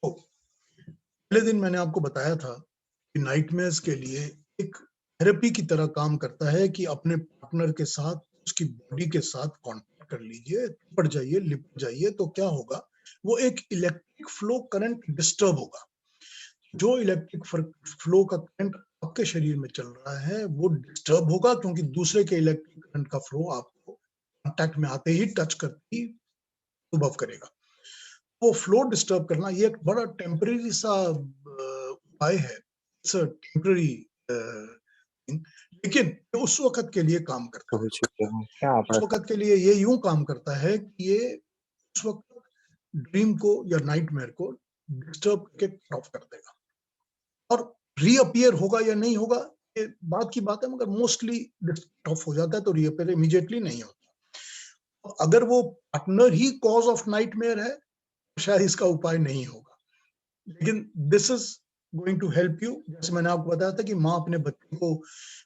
पहले दिन मैंने आपको बताया था कि नाइटमेयर्स के लिए एक थेरेपी की तरह काम करता है कि अपने पार्टनर के साथ, उसकी बॉडी के साथ कांटेक्ट कर लीजिए, पड़ जाइए, लिपट जाइए, तो क्या होगा, वो एक इलेक्ट्रिक फ्लो करंट डिस्टर्ब होगा। जो इलेक्ट्रिक फ्लो का करंट आपके शरीर में चल रहा है वो डिस्टर्ब होगा, क्योंकि दूसरे के इलेक्ट्रिक करंट का फ्लो आपको कांटेक्ट में आते ही, टच करते ही अनुभव करेगा। वो फ्लो डिस्टर्ब करना ये एक बड़ा टेम्परेरी सा उपाय है, इट्स अ टेम्परेरी थिंग, लेकिन ये उस वक्त के लिए काम करता है। उस वक्त के लिए ये यूं काम करता है कि ये उस वक्त ड्रीम को या नाइटमेयर को डिस्टर्ब करके ऑफ कर देगा, और रीअपियर होगा या नहीं होगा ये बात की बात है, मगर मोस्टली ऑफ हो जाता है, तो रीअपियर इमीडिएटली नहीं होता। अगर वो पार्टनर ही कॉज ऑफ नाइटमेयर है, शायद इसका उपाय नहीं होगा, लेकिन this is going to help you. जैसे मैंने आपको बताया था कि माँ अपने बच्चे को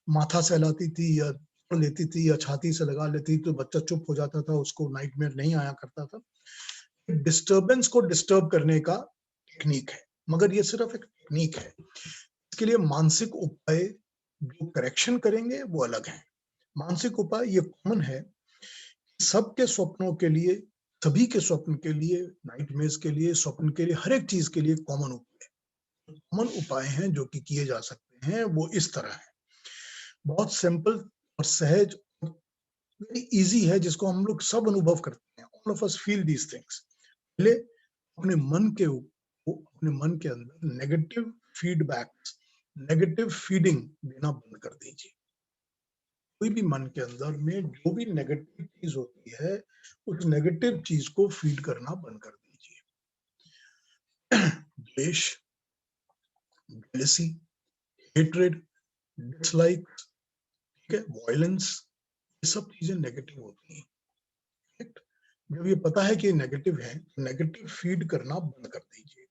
माथा सहलाती थी या लेती थी या छाती से लगा लेती तो बच्चा चुप हो जाता था, उसको नाइटमेयर नहीं आया करता था। डिस्टर्बेंस को डिस्टर्ब करने का टेक्नीक है, मगर ये सिर्फ एक टेक्नीक है। इसके लिए मानसिक उपाय जो करेक्शन करेंगे वो अलग है। मानसिक उपाय ये कॉमन है, सबके स्वप्नों के लिए, सभी के स्वप्न के लिए, नाइटमेयर्स के लिए, स्वप्न के लिए, हर एक चीज के लिए कॉमन उपाय, कॉमन उपाय हैं जो कि किए जा सकते हैं, वो इस तरह है। बहुत सिंपल और सहज, वेरी इजी है, जिसको हम लोग सब अनुभव करते हैं। All of us feel these things. पहले अपने मन के अपने मन के अंदर नेगेटिव फीडबैक, नेगेटिव फीडिंग देना बंद कर दीजिए। कोई भी मन के अंदर में जो भी नेगेटिव चीज होती है, उस नेगेटिव चीज को फीड करना बंद कर दीजिए। द्वेष, जेलसी, हेट्रेड, डिसलाइक, ठीक है, वायलेंस, ये सब चीजें नेगेटिव होती हैं। करेक्ट? जब ये पता है कि नेगेटिव है, नेगेटिव फीड करना बंद कर दीजिए।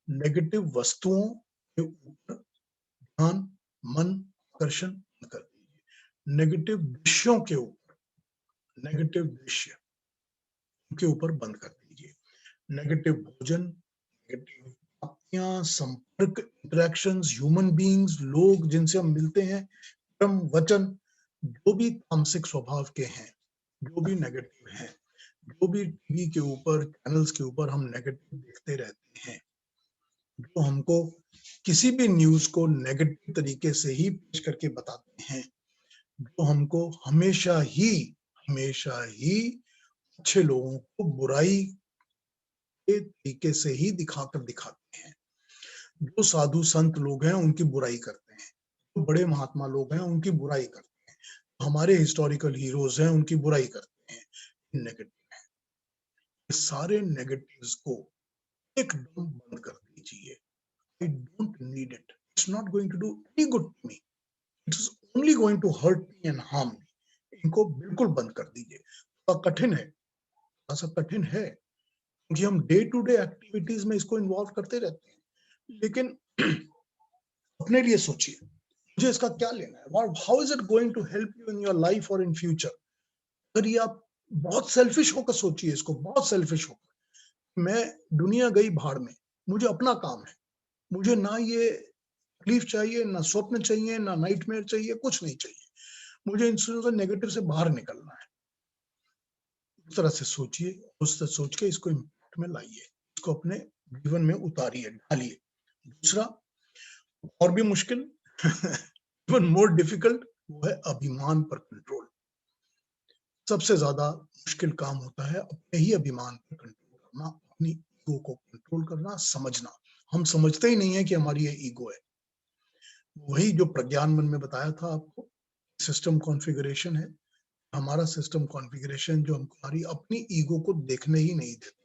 नेगेटिव वस्तुओं के ऊपर ध्यान, मन, आकर्षण बंद कर दीजिए। नेगेटिव दृश्यों के ऊपर, नेगेटिव दृश्य के ऊपर बंद कर दीजिए। नेगेटिव भोजन, नेगेटिव बातियां, संपर्क, इंटरेक्शंस, ह्यूमन बीइंग्स, लोग जिनसे हम मिलते हैं, कर्म, वचन, जो भी तामसिक स्वभाव के हैं, जो भी नेगेटिव हैं, जो भी टीवी के ऊपर, चैनल्स के ऊपर हम नेगेटिव देखते रहते हैं, जो हमको किसी भी न्यूज को नेगेटिव तरीके से ही पेश करके बताते हैं, जो हमको हमेशा ही अच्छे लोगों को बुराई के तरीके से ही दिखाकर दिखाते हैं। जो साधु संत लोग हैं उनकी बुराई करते हैं, जो बड़े महात्मा लोग हैं उनकी बुराई करते हैं, हमारे हिस्टोरिकल हीरोज हैं उनकी बुराई करते हैं। नेगेटिव, सारे नेगेटिव्स को एकदम बंद कर दीजिए। I don't need it. It's not going to do any good to me. It's only going to hurt me and harm me. इनको बिल्कुल बंद कर दीजिए। थोड़ा कठिन है, थोड़ा सा कठिन है, क्योंकि हम डे टू डे एक्टिविटीज में इसको इन्वॉल्व करते रहते हैं। लेकिन अपने लिए सोचिए, मुझे इसका क्या लेना है? How is it going to help you in your life और इन फ्यूचर? अगर ये आप बहुत सेल्फिश होकर सोचिए इसको, बहुत सेल्फिश होकर, मैं दुनिया गई भाड़ में, मुझे अपना काम है, मुझे ना ये तकलीफ चाहिए, ना स्वप्न चाहिए, ना नाइटमेयर चाहिए, कुछ नहीं चाहिए, मुझे इन चीजों से नेगेटिव से बाहर निकलना है। उस तरह से सोचिए, उस तरह सोच के इसको इम्पैक्ट में लाइए, इसको अपने जीवन में उतारिए, ढालिए। दूसरा और भी मुश्किल इवन मोर डिफिकल्ट, वो है अभिमान पर कंट्रोल। सबसे ज्यादा मुश्किल काम होता है अपने ही अभिमान पर कंट्रोल करना, अपनी ईगो को कंट्रोल करना, समझना। हम समझते ही नहीं है कि हमारी ये ईगो है। वही जो प्रज्ञान मन में बताया था आपको, सिस्टम कॉन्फ़िगरेशन है। हमारा सिस्टम कॉन्फ़िगरेशन जो हमारी अपनी ईगो को देखने ही नहीं देता।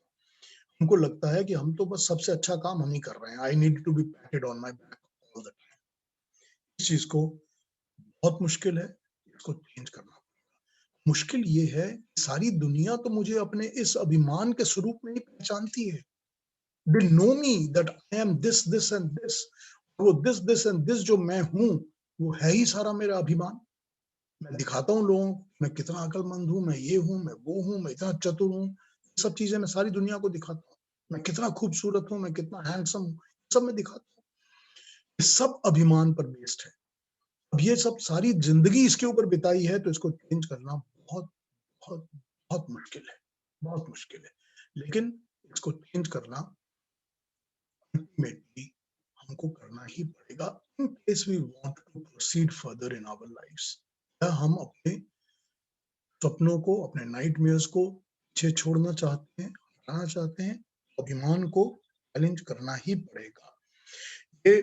हमको लगता है कि हम तो बस सबसे अच्छा काम हम ही कर रहे हैं। I need to be patted on my back all the time. इस चीज को बहुत मुश्किल है, इसको चेंज करना। मुश्किल ये है, सारी दुनिया तो मुझे अपने इस अभिमान के स्वरूप में ही पहचानती है। They know me that I am this, this and this. वो this and this जो मैं हूँ, वो है ही सारा मेरा अभिमान। मैं दिखाता हूँ लोगों को, मैं कितना अकलमंद हूँ, मैं ये हूँ, मैं वो हूँ, मैं इतना चतुर हूँ। सब चीजें मैं सारी दुनिया को दिखाता हूँ। मैं कितना खूबसूरत हूँ, मैं कितना हैंडसम हूँ, सब मैं दिखाता हूँ। ये सब अभिमान पर बेस्ड है। अब ये सब सारी जिंदगी इसके ऊपर बिताई है, तो इसको चेंज करना बहुत बहुत बहुत मुश्किल है, बहुत मुश्किल है। लेकिन इसको चेंज करना अल्टीमेटली हमको करना ही पड़ेगा, in case we want to proceed further in our lives. या हम अपने सपनों को, अपने नाइटमेयर्स को पीछे छोड़ना चाहते हैं, हटाना चाहते हैं, अभिमान को चैलेंज करना ही पड़ेगा। ये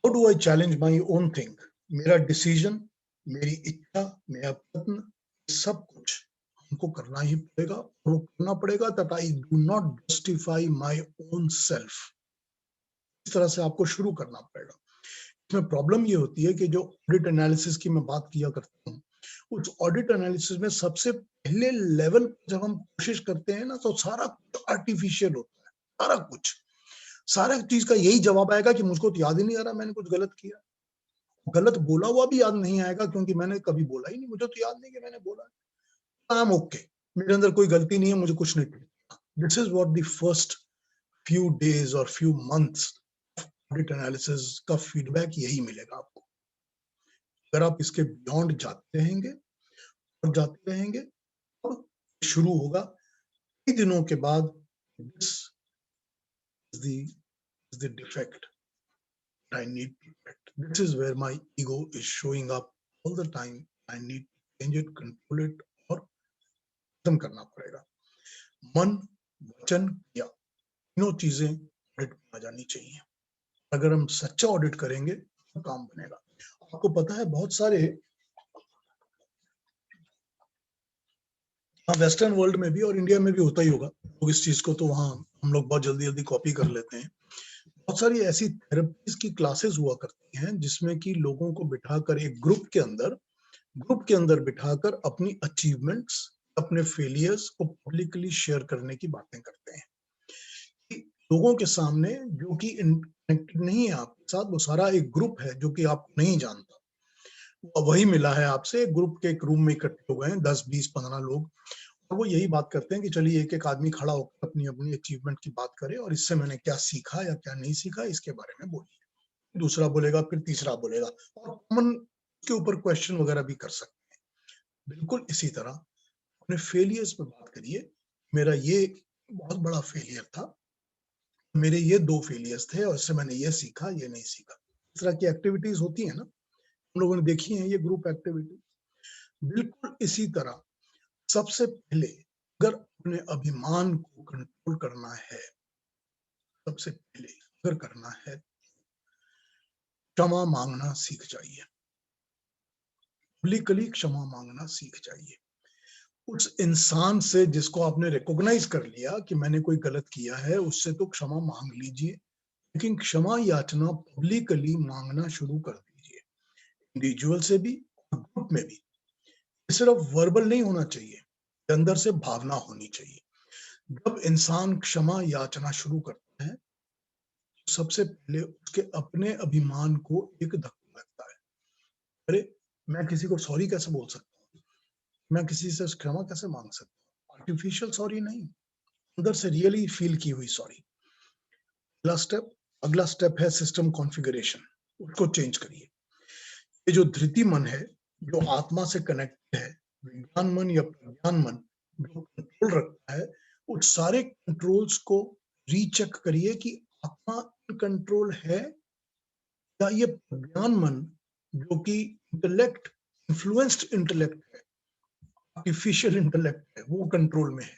how do I challenge my own thing? मेरा डिसीजन, मेरी इच्छा, मेरा प्रयत्न, सब कुछ हमको करना ही पड़ेगा, और वो करना पड़ेगा that I do not justify my own self. इस तरह से आपको शुरू करना पड़ेगा। इसमें प्रॉब्लम ये होती है कि जो ऑडिट एनालिसिस की मैं बात किया करता हूँ, उस ऑडिट एनालिसिस में सबसे पहले लेवल जब हम कोशिश करते हैं ना, तो सारा कुछ आर्टिफिशियल होता है, सारा कुछ, सारा चीज का यही जवाब आएगा कि मुझको तो याद ही नहीं आ रहा मैंने कुछ गलत किया। गलत बोला हुआ भी याद नहीं आएगा, क्योंकि मैंने कभी बोला ही नहीं, मुझे तो याद नहीं कि मैंने बोला। आई एम ओके, मेरे अंदर कोई गलती नहीं है, मुझे कुछ नहीं टूटा। This is what the first few days और few months ऑडिट एनालिसिस का फीडबैक यही मिलेगा आपको। अगर आप इसके बियॉन्ड जाते रहेंगे और जाते रहेंगे, तो शुरू होगा कई दिनों के बाद, this is the defect I need to correct. This is where my ego is showing up all the time. I need to change it, control it, और खत्म करना पड़ेगा। मन, वचन, क्रिया, तीनों चीजें ऑडिट में आ जानी चाहिए। अगर हम सच्चा ऑडिट करेंगे तो काम बनेगा। आपको पता है बहुत सारे वेस्टर्न वर्ल्ड में भी और इंडिया में भी होता ही होगा, लोग इस चीज को तो वहां हम लोग बहुत जल्दी जल्दी कॉपी कर लेते हैं। बहुत सारी ऐसी थेरेपीज की क्लासेस हुआ करती हैं जिसमें कि लोगों को बिठाकर एक ग्रुप के अंदर बिठाकर अपनी अचीवमेंट्स, अपने फेलियर्स को पब्लिकली शेयर करने की बातें करते हैं। लोगों के सामने जो कि कनेक्टेड नहीं है आपके साथ, वो सारा एक ग्रुप है जो कि आप नहीं जानता, वही मिला है आपसे, एक ग्रुप के एक रूम में इकट्ठे हो गए हैं 10, 20, 15 लोग, और वो यही बात करते हैं कि चलिए एक एक आदमी खड़ा होकर अपनी अपनी अचीवमेंट की बात करे और इससे मैंने क्या सीखा या क्या नहीं सीखा इसके बारे में बोलिए। दूसरा बोलेगा, फिर तीसरा बोलेगा, और कॉमन के ऊपर क्वेश्चन वगैरह भी कर सकते हैं। बिल्कुल इसी तरह अपने फेलियर्स पे बात करिए। मेरा ये बहुत बड़ा फेलियर था, मेरे ये 2 फेलियर्स थे और इससे मैंने ये सीखा, ये नहीं सीखा। इस तरह की एक्टिविटीज होती है ना, हम लोगों ने देखी है ये ग्रुप एक्टिविटी। बिल्कुल इसी तरह सबसे पहले अगर अपने अभिमान को कंट्रोल करना है, सबसे पहले अगर करना है, क्षमा मांगना सीख जाइए। पब्लिकली क्षमा मांगना सीख जाइए। उस इंसान से जिसको आपने रिकॉग्नाइज कर लिया कि मैंने कोई गलत किया है, उससे तो क्षमा मांग लीजिए, लेकिन क्षमा याचना पब्लिकली मांगना शुरू कर दीजिए, इंडिविजुअल से भी और ग्रुप में भी। सिर्फ वर्बल नहीं होना चाहिए, अंदर से भावना होनी चाहिए। जब इंसान क्षमा याचना शुरू करता है, सबसे पहले उसके अपने अभिमान को एक धक्का लगता है। अरे, मैं किसी को सॉरी कैसे बोल सकता हूँ, मैं किसी से क्षमा कैसे मांग सकता हूँ? आर्टिफिशियल सॉरी नहीं, अंदर से रियली फील की हुई सॉरी। अगला स्टेप है सिस्टम कॉन्फ़िगरेशन, उसको चेंज करिए। ये जो धृति मन है, जो आत्मा से कनेक्ट है, विज्ञान मन या प्रज्ञान मन जो कंट्रोल रखता है, उस सारे कंट्रोल्स को रीचेक करिए कि आत्मा कंट्रोल है या ये प्रज्ञान मन जो कि इंटेलेक्ट, इन्फ्लुएंस्ड इंटेलेक्ट है, आर्टिफिशियल इंटेलेक्ट है, वो कंट्रोल में है।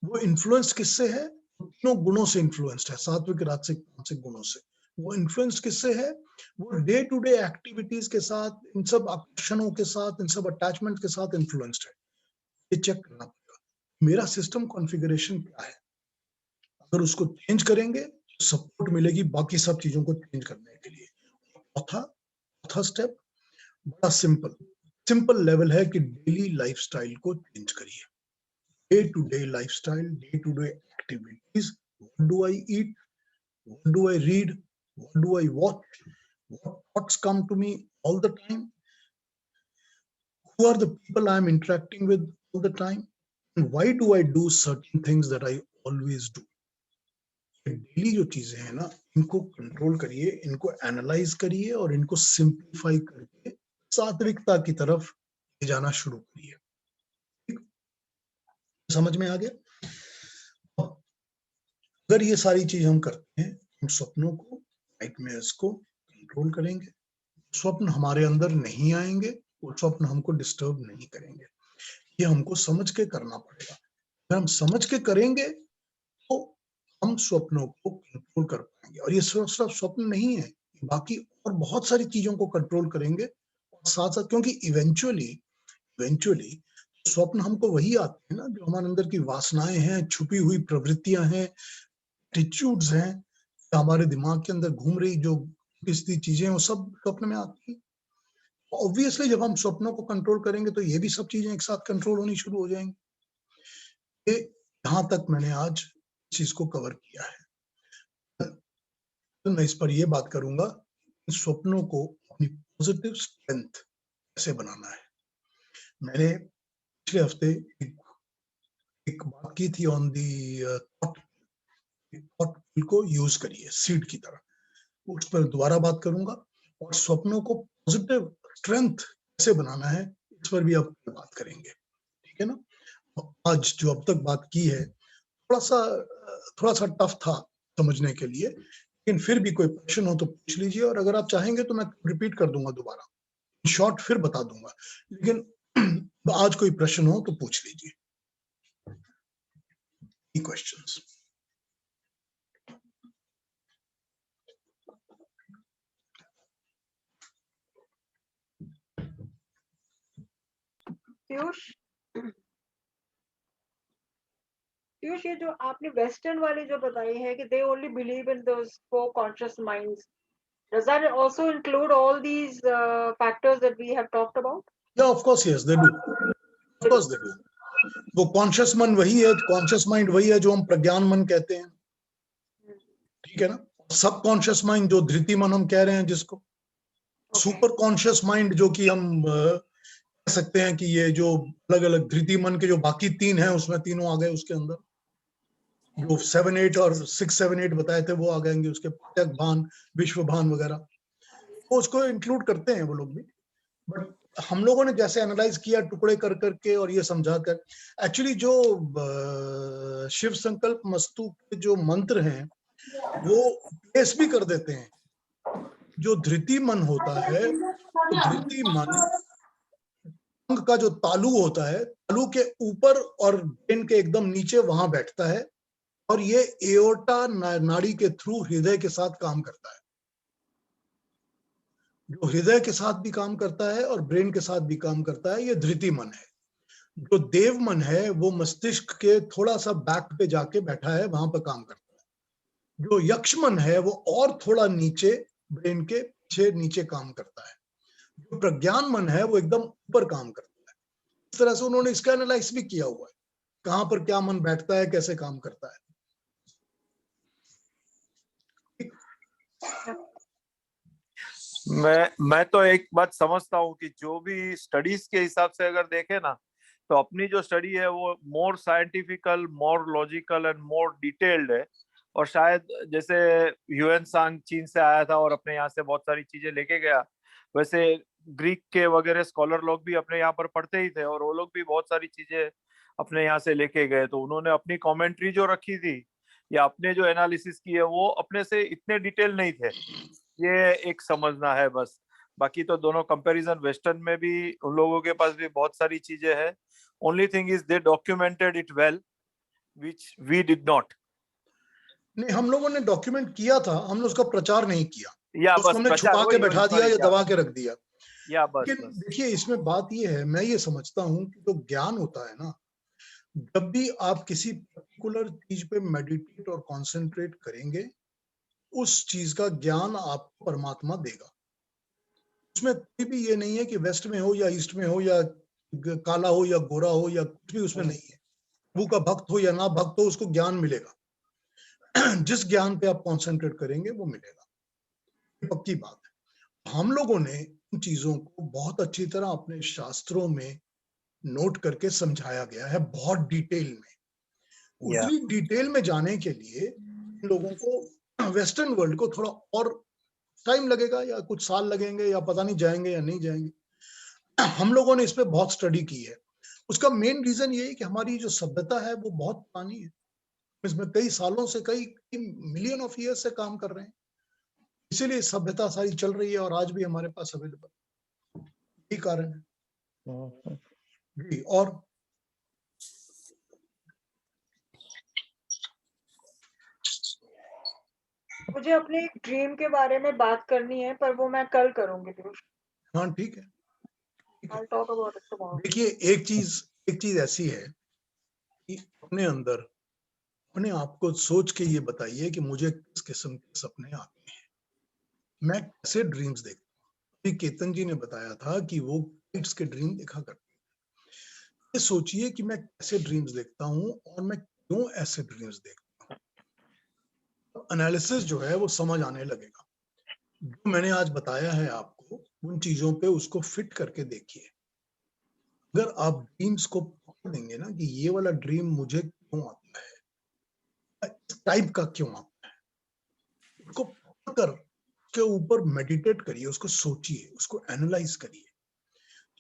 वो इन्फ्लुएंस किससे है? तीनों गुणों से इन्फ्लुएंस्ड है, सात्विक, राजसिक, तामसिक गुणों से। वो इन्फ्लुएंस किससे है? वो डे टू डे एक्टिविटीज के साथ, इन सब आकर्षणों के साथ, इन सब अटैचमेंट के साथ इन्फ्लुएंस्ड है। ये चेक करना पड़ेगा मेरा सिस्टम कॉन्फ़िगरेशन क्या है। अगर उसको चेंज करेंगे तो सपोर्ट मिलेगी बाकी सब चीजों को चेंज करने के लिए। चौथा स्टेप बड़ा सिंपल लेवल है कि डेली लाइफस्टाइल को चेंज करिए। Day to day lifestyle, day to day activities, what do I eat, what do I read, what do I watch, what thoughts come to me all the time, who are the people I am interacting with all the time, and why do I do certain things that I always do. Daily जो चीजें हैं ना, इनको control करिए, इनको analyse करिए और इनको सिंप्लीफाई करके सात्विकता की तरफ ले जाना शुरू करिए। समझ में आ गया? अगर ये सारी चीज हम करते हैं, हम सपनों को, नाइटमेयर्स को कंट्रोल करेंगे, स्वप्न हमारे अंदर नहीं आएंगे, वो स्वप्न हमको डिस्टर्ब नहीं करेंगे। ये हमको समझ के करना पड़ेगा। अगर हम समझ के करेंगे तो हम स्वप्नों को कंट्रोल कर पाएंगे, और ये सिर्फ स्वप्न नहीं है, बाकी और बहुत सारी चीजों को कंट्रोल करेंगे। और साथ साथ, क्योंकि इवेंचुअली स्वप्न हमको वही आते हैं ना जो हमारे अंदर की वासनाएं हैं, छुपी हुई प्रवृत्तियां हैं, एटीट्यूड्स हैं, हमारे दिमाग के अंदर घूम रही जो किसी चीजें, वो सब स्वप्न में आती है। ऑब्वियसली जब हम स्वप्नों को कंट्रोल करेंगे तो ये भी सब चीजें एक साथ कंट्रोल होनी शुरू हो जाएंगी। ये यहाँ तक मैंने आज चीज को कवर किया है। तो मैं इस पर ये बात करूंगा, स्वप्नों को अपनी पॉजिटिव स्ट्रेंथ कैसे बनाना है। मैंने पिछले हफ्ते एक बात की थी ऑन दी थॉट को यूज करिए सीड की तरह, उस पर दोबारा बात करूंगा। और स्वप्नों को पॉजिटिव स्ट्रेंथ कैसे बनाना है इस पर भी आप बात करेंगे, ठीक है ना। आज जो अब तक बात की है थोड़ा सा टफ था समझने के लिए, लेकिन फिर भी कोई क्वेश्चन हो तो पूछ लीजिए, और अगर आप चाहेंगे तो मैं रिपीट कर दूंगा दोबारा, शॉर्ट फिर बता दूंगा, लेकिन आज कोई प्रश्न हो तो पूछ लीजिए क्वेश्चंस। पीयूष, ये जो आपने वेस्टर्न वाली जो बताई है कि they only believe in those four conscious minds, does that also include all these factors that we have talked about? Yeah, of course, yes, they do. Of course they do. वो conscious मन वही है, conscious mind वही है जो हम प्रज्ञान मन कहते हैं, ठीक है ना। सब कॉन्शियस माइंड जो धृति मन हम कह रहे हैं जिसको, सुपर कॉन्शियस माइंड जो कि हम कह सकते हैं कि ये जो अलग अलग धृति मन के जो बाकी तीन हैं उसमें तीनों आ गए उसके अंदर, जो 7, 8 और 6, 7, 8 बताए थे वो आ जाएंगे उसके, प्रत्यक भान, विश्व भान वगैरह, वो उसको इंक्लूड करते हैं वो लोग भी। बट हम लोगों ने जैसे एनालाइज किया टुकड़े कर करके और ये समझा कर, एक्चुअली जो शिव संकल्प मस्तु के जो मंत्र हैं वो प्लेस भी कर देते हैं। जो धृति मन होता है, तो धृति मन अंग का जो तालु होता है, तालु के ऊपर और ब्रेन के एकदम नीचे वहां बैठता है, और ये एओर्टा नाड़ी के थ्रू हृदय के साथ काम करता है। जो हृदय के साथ भी काम करता है और ब्रेन के साथ भी काम करता है, ये धृति मन है। जो देव मन है वो मस्तिष्क के थोड़ा सा बैक पे जाके बैठा है, वहां पर काम करता है। जो यक्ष मन है वो और थोड़ा नीचे, ब्रेन के पीछे नीचे काम करता है। जो प्रज्ञान मन है वो एकदम ऊपर काम करता है। इस तरह से उन्होंने इसका एनालाइज भी किया हुआ है, कहां पर क्या मन बैठता है, कैसे काम करता है। मैं तो एक बात समझता हूँ कि जो भी स्टडीज के हिसाब से अगर देखे ना, तो अपनी जो स्टडी है वो more scientifical, more logical and more detailed है। और शायद जैसे ह्यूएन सांग चीन से आया था और अपने यहाँ से बहुत सारी चीजें लेके गया, वैसे ग्रीक के वगैरह स्कॉलर लोग भी अपने यहाँ पर पढ़ते ही थे और वो लोग भी बहुत सारी चीजें अपने यहाँ से लेके गए। तो उन्होंने अपनी कमेंट्री जो रखी थी या अपने जो एनालिसिस किए वो अपने से इतने डिटेल नहीं थे, ये एक समझना है बस। बाकी तो दोनों कंपैरिजन, वेस्टर्न में भी उन लोगों के पास भी बहुत सारी चीजें हैं। Only thing is they documented it well, which we did not. नहीं, हम लोगों ने डॉक्यूमेंट किया था, हमने उसका प्रचार नहीं किया, या उसको बस हमने प्रचार, छुपा के बैठा दिया या दबा के रख दिया। या बस लेकिन देखिए इसमें बात ये है, मैं ये समझता हूँ कि जो ज्ञान होता है ना, जब भी आप किसी पर्टिकुलर चीज पे मेडिटेट और कंसंट्रेट करेंगे, उस चीज का ज्ञान आपको परमात्मा देगा। उसमें कोई भी ये नहीं है कि वेस्ट में हो या ईस्ट में हो या काला हो या गोरा हो या कुछ भी उसमें नहीं है। प्रभु का भक्त हो या ना भक्त हो, उसको ज्ञान मिलेगा। जिस ज्ञान पे आप कंसंट्रेट करेंगे वो मिलेगा, ये पक्की बात है। हम लोगों ने इन चीजों को बहुत अच्छी तरह अपने शास्त्रों में नोट करके समझाया गया है, बहुत डिटेल में। उतनी डिटेल में जाने के लिए इन लोगों को, वेस्टर्न वर्ल्ड को थोड़ा और टाइम लगेगा, या कुछ साल लगेंगे, या पता नहीं जाएंगे या नहीं जाएंगे। हम लोगों ने इस पे बहुत स्टडी की है। उसका मेन रीजन ये है कि हमारी जो सभ्यता है वो बहुत पुरानी है, इसमें कई सालों से, कई मिलियन ऑफ ईयर से काम कर रहे हैं, इसीलिए सभ्यता सारी चल रही है और आज भी हमारे पास अवेलेबल, यही कारण है जी। और मुझे अपने एक ड्रीम के बारे में बात करनी है, पर वो मैं कल करूंगी पीयूष। हाँ ठीक है, I'll talk about it tomorrow. देखिए एक चीज ऐसी है कि अपने अंदर, अपने आप को सोच के ये बताइए कि मुझे किस किस्म के सपने आते हैं, मैं कैसे ड्रीम्स देखता हूँ। केतन जी ने बताया था कि वो किड्स के ड्रीम देखा करते हैं। ये सोचिए कि मैं कैसे ड्रीम्स देखता हूँ और मैं क्यों ऐसे ड्रीम्स देखता हूँ। एनालिसिस जो है वो समझ आने लगेगा। जो मैंने आज बताया है आपको, उन चीजों पे उसको फिट करके देखिए। अगर आप ड्रीम्स को पकड़ देंगे ना कि ये वाला ड्रीम मुझे क्यों आता है, इस टाइप का क्यों आता है, उसको पकड़ कर के ऊपर मेडिटेट करिए, उसको सोचिए, उसको एनालाइज करिए।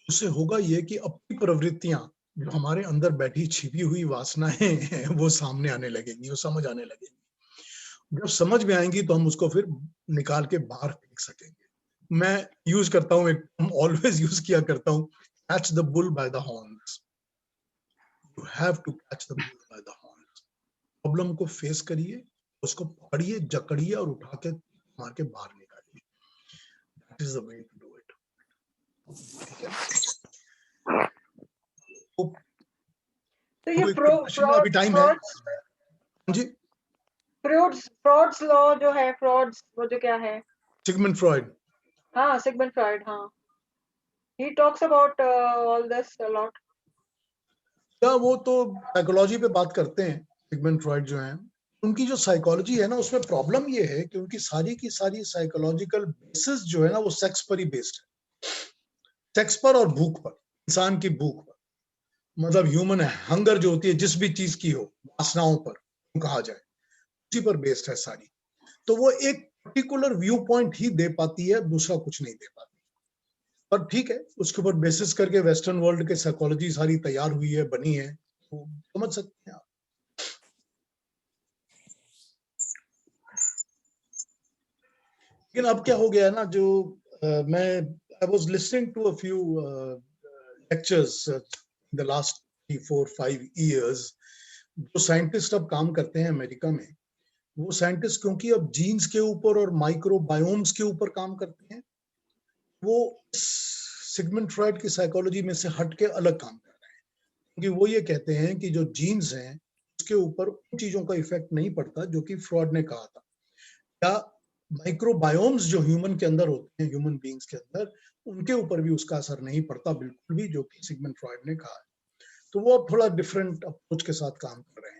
उससे होगा ये कि अपनी प्रवृत्तियां जो हमारे अंदर बैठी छिपी हुई वासनाएं हैं वो सामने आने लगेंगी, वो समझ आने लगेंगी। जब समझ में आएंगी तो हम उसको फिर निकाल के बाहर फेंक सकेंगे। मैं यूज करता हूँ, एक ऑलवेज यूज किया करता हूँ, catch the bull by the horns. You have to catch the bull by the horns. Problem को फेस करिए, उसको पकड़िए, जकड़िए और उठा के मार के बाहर निकालिए। That is the way to do it. ठीक है, तो ये कोई क्वेश्चन है? अभी टाइम है जी। फ्रॉड्स लॉ जो है, फ्रॉड्स वो जो क्या है? Sigmund Freud. हाँ, सिगमंड फ्रॉइड, हाँ, he talks about all this a lot. या वो तो साइकोलॉजी पे बात करते हैं, सिगमंड फ्रॉइड जो हैं। उनकी जो साइकोलॉजी है ना, उसमें प्रॉब्लम ये है कि उनकी सारी की सारी साइकोलॉजिकल बेसिस जो है ना, वो सेक्स पर ही बेस्ड है। सेक्स पर और भूख पर, इंसान की भूख पर, मतलब ह्यूमन हंगर जो होती है जिस भी चीज की हो, वासनाओं पर कहा जाए, उसी पर बेस्ड है सारी। तो वो एक पर्टिकुलर व्यू पॉइंट ही दे पाती है, दूसरा कुछ नहीं दे पाती। पर ठीक है, उसके ऊपर बेसिस करके वेस्टर्न वर्ल्ड के साइकोलॉजी सारी तैयार हुई है, बनी है, तो समझ सकते हैं आप। लेकिन अब क्या हो गया है ना, जो मैं I was listening to a few lectures in the last 3-4-5 years। जो साइंटिस्ट अब काम करते हैं अमेरिका में, वो साइंटिस्ट क्योंकि अब जीन्स के ऊपर और माइक्रोबायोम्स के ऊपर काम करते हैं, वो सिगमंड फ्रॉइड की साइकोलॉजी में से हट के अलग काम कर रहे हैं। क्योंकि वो ये कहते हैं कि जो जीन्स हैं उसके ऊपर उन चीजों का इफेक्ट नहीं पड़ता जो कि फ्रॉइड ने कहा था, या माइक्रोबायोम्स जो ह्यूमन के अंदर होते हैं, ह्यूमन बीइंग्स के अंदर, उनके ऊपर भी उसका असर नहीं पड़ता बिल्कुल भी, जो कि सिगमंड फ्रॉइड ने कहा है। तो वो अब थोड़ा डिफरेंट अप्रोच के साथ काम कर रहे हैं।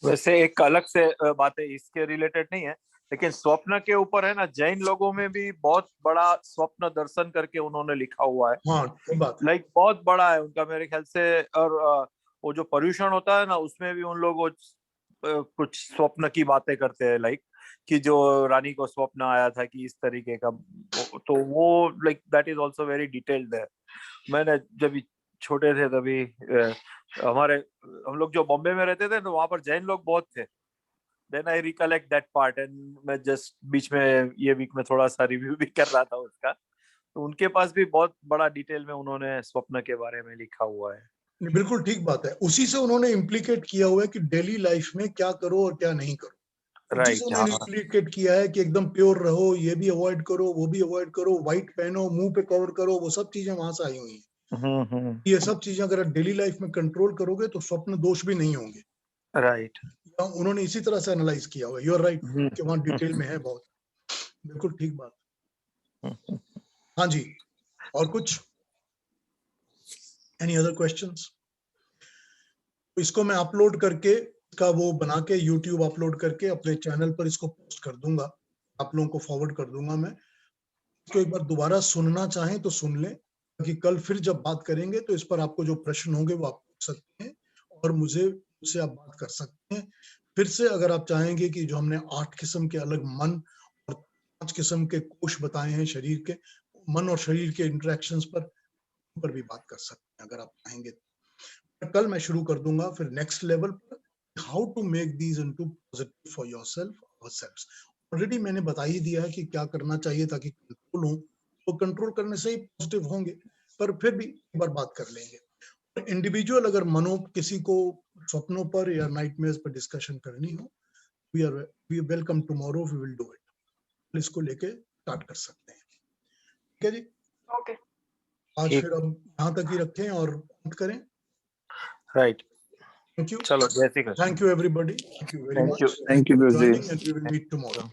वैसे एक अलग से बात है, इसके रिलेटेड नहीं है, लेकिन स्वप्न के ऊपर है ना, जैन लोगों में भी बहुत बड़ा स्वप्न दर्शन करके उन्होंने लिखा हुआ है। हाँ, सही बात है। लाइक बहुत बड़ा है उनका मेरे ख्याल से। और वो जो पर्यूषण होता है ना, उसमें भी उन लोग कुछ स्वप्न की बातें करते हैं, लाइक कि जो रानी को स्वप्न आया था कि इस तरीके का, तो वो like that is also very detailed है। मैंने जब छोटे थे तभी हम लोग जो बॉम्बे में रहते थे तो वहां पर जैन लोग बहुत थे। Then I recollect that part, and मैं जस्ट बीच में ये वीक में थोड़ा सा रिव्यू भी कर रहा था उसका, तो उनके पास भी बहुत बड़ा डिटेल में उन्होंने स्वप्न के बारे में लिखा हुआ है। बिल्कुल ठीक बात है, उसी से उन्होंने इम्प्लीकेट किया हुआ है कि डेली लाइफ में क्या करो और क्या नहीं करो। उसी से राइट, उन्होंने हाँ। इम्प्लीकेट किया है कि एकदम प्योर रहो, ये भी अवॉइड करो, वो भी अवॉइड करो, व्हाइट पहनो, मुंह पे कवर करो, वो सब चीजें वहां से आई हुई हैं। ये सब चीजें अगर डेली लाइफ में कंट्रोल करोगे तो स्वप्न दोष भी नहीं होंगे। राइट। उन्होंने इसी तरह से एनालाइज किया हुआ है। यू आर राइट कि वहां डिटेल में है बहुत। बिल्कुल ठीक बात। हाँ जी, और कुछ? Any other questions? इसको मैं अपलोड करके, इसका वो बना के यूट्यूब अपलोड करके अपने चैनल पर इसको पोस्ट कर दूंगा, आप लोगों को फॉरवर्ड कर दूंगा मैं। इसको एक बार दोबारा सुनना चाहें तो सुन लें, ताकि कल फिर जब बात करेंगे तो इस पर आपको जो प्रश्न होंगे वो आप पूछ सकते हैं और मुझसे आप बात कर सकते हैं। फिर से अगर आप चाहेंगे कि जो हमने 8 किस्म के अलग मन और 5 किस्म के कोश बताए हैं शरीर के, मन और शरीर के इंटरेक्शंस पर भी बात कर सकते हैं अगर आप चाहेंगे। कल मैं शुरू कर दूंगा फिर नेक्स्ट लेवल पर, how to make these into positive for yourself और सेल्फ्स। ऑलरेडी मैंने बता ही दिया है कि क्या करना चाहिए ताकि कंट्रोल हो, तो कंट्रोल करने से ही पॉजिटिव होंगे, पर फिर भी एक बार बात कर लेंगे। इंडिविजुअल अगर मनो किसी को स्वप्नों पर या नाइटमेयर्स पर डिस्कशन करनी हो, we welcome tomorrow, we will do it. इसको लेके स्टार्ट कर सकते हैं। ठीक है जी, ओके, आज फिर अब यहाँ तक ही रखें और बात करें। Right, Thank you. चलो, जय Shri Krishna. Thank you, everybody. Thank you very much. Thank you, for Guruji. joining, and we will meet tomorrow.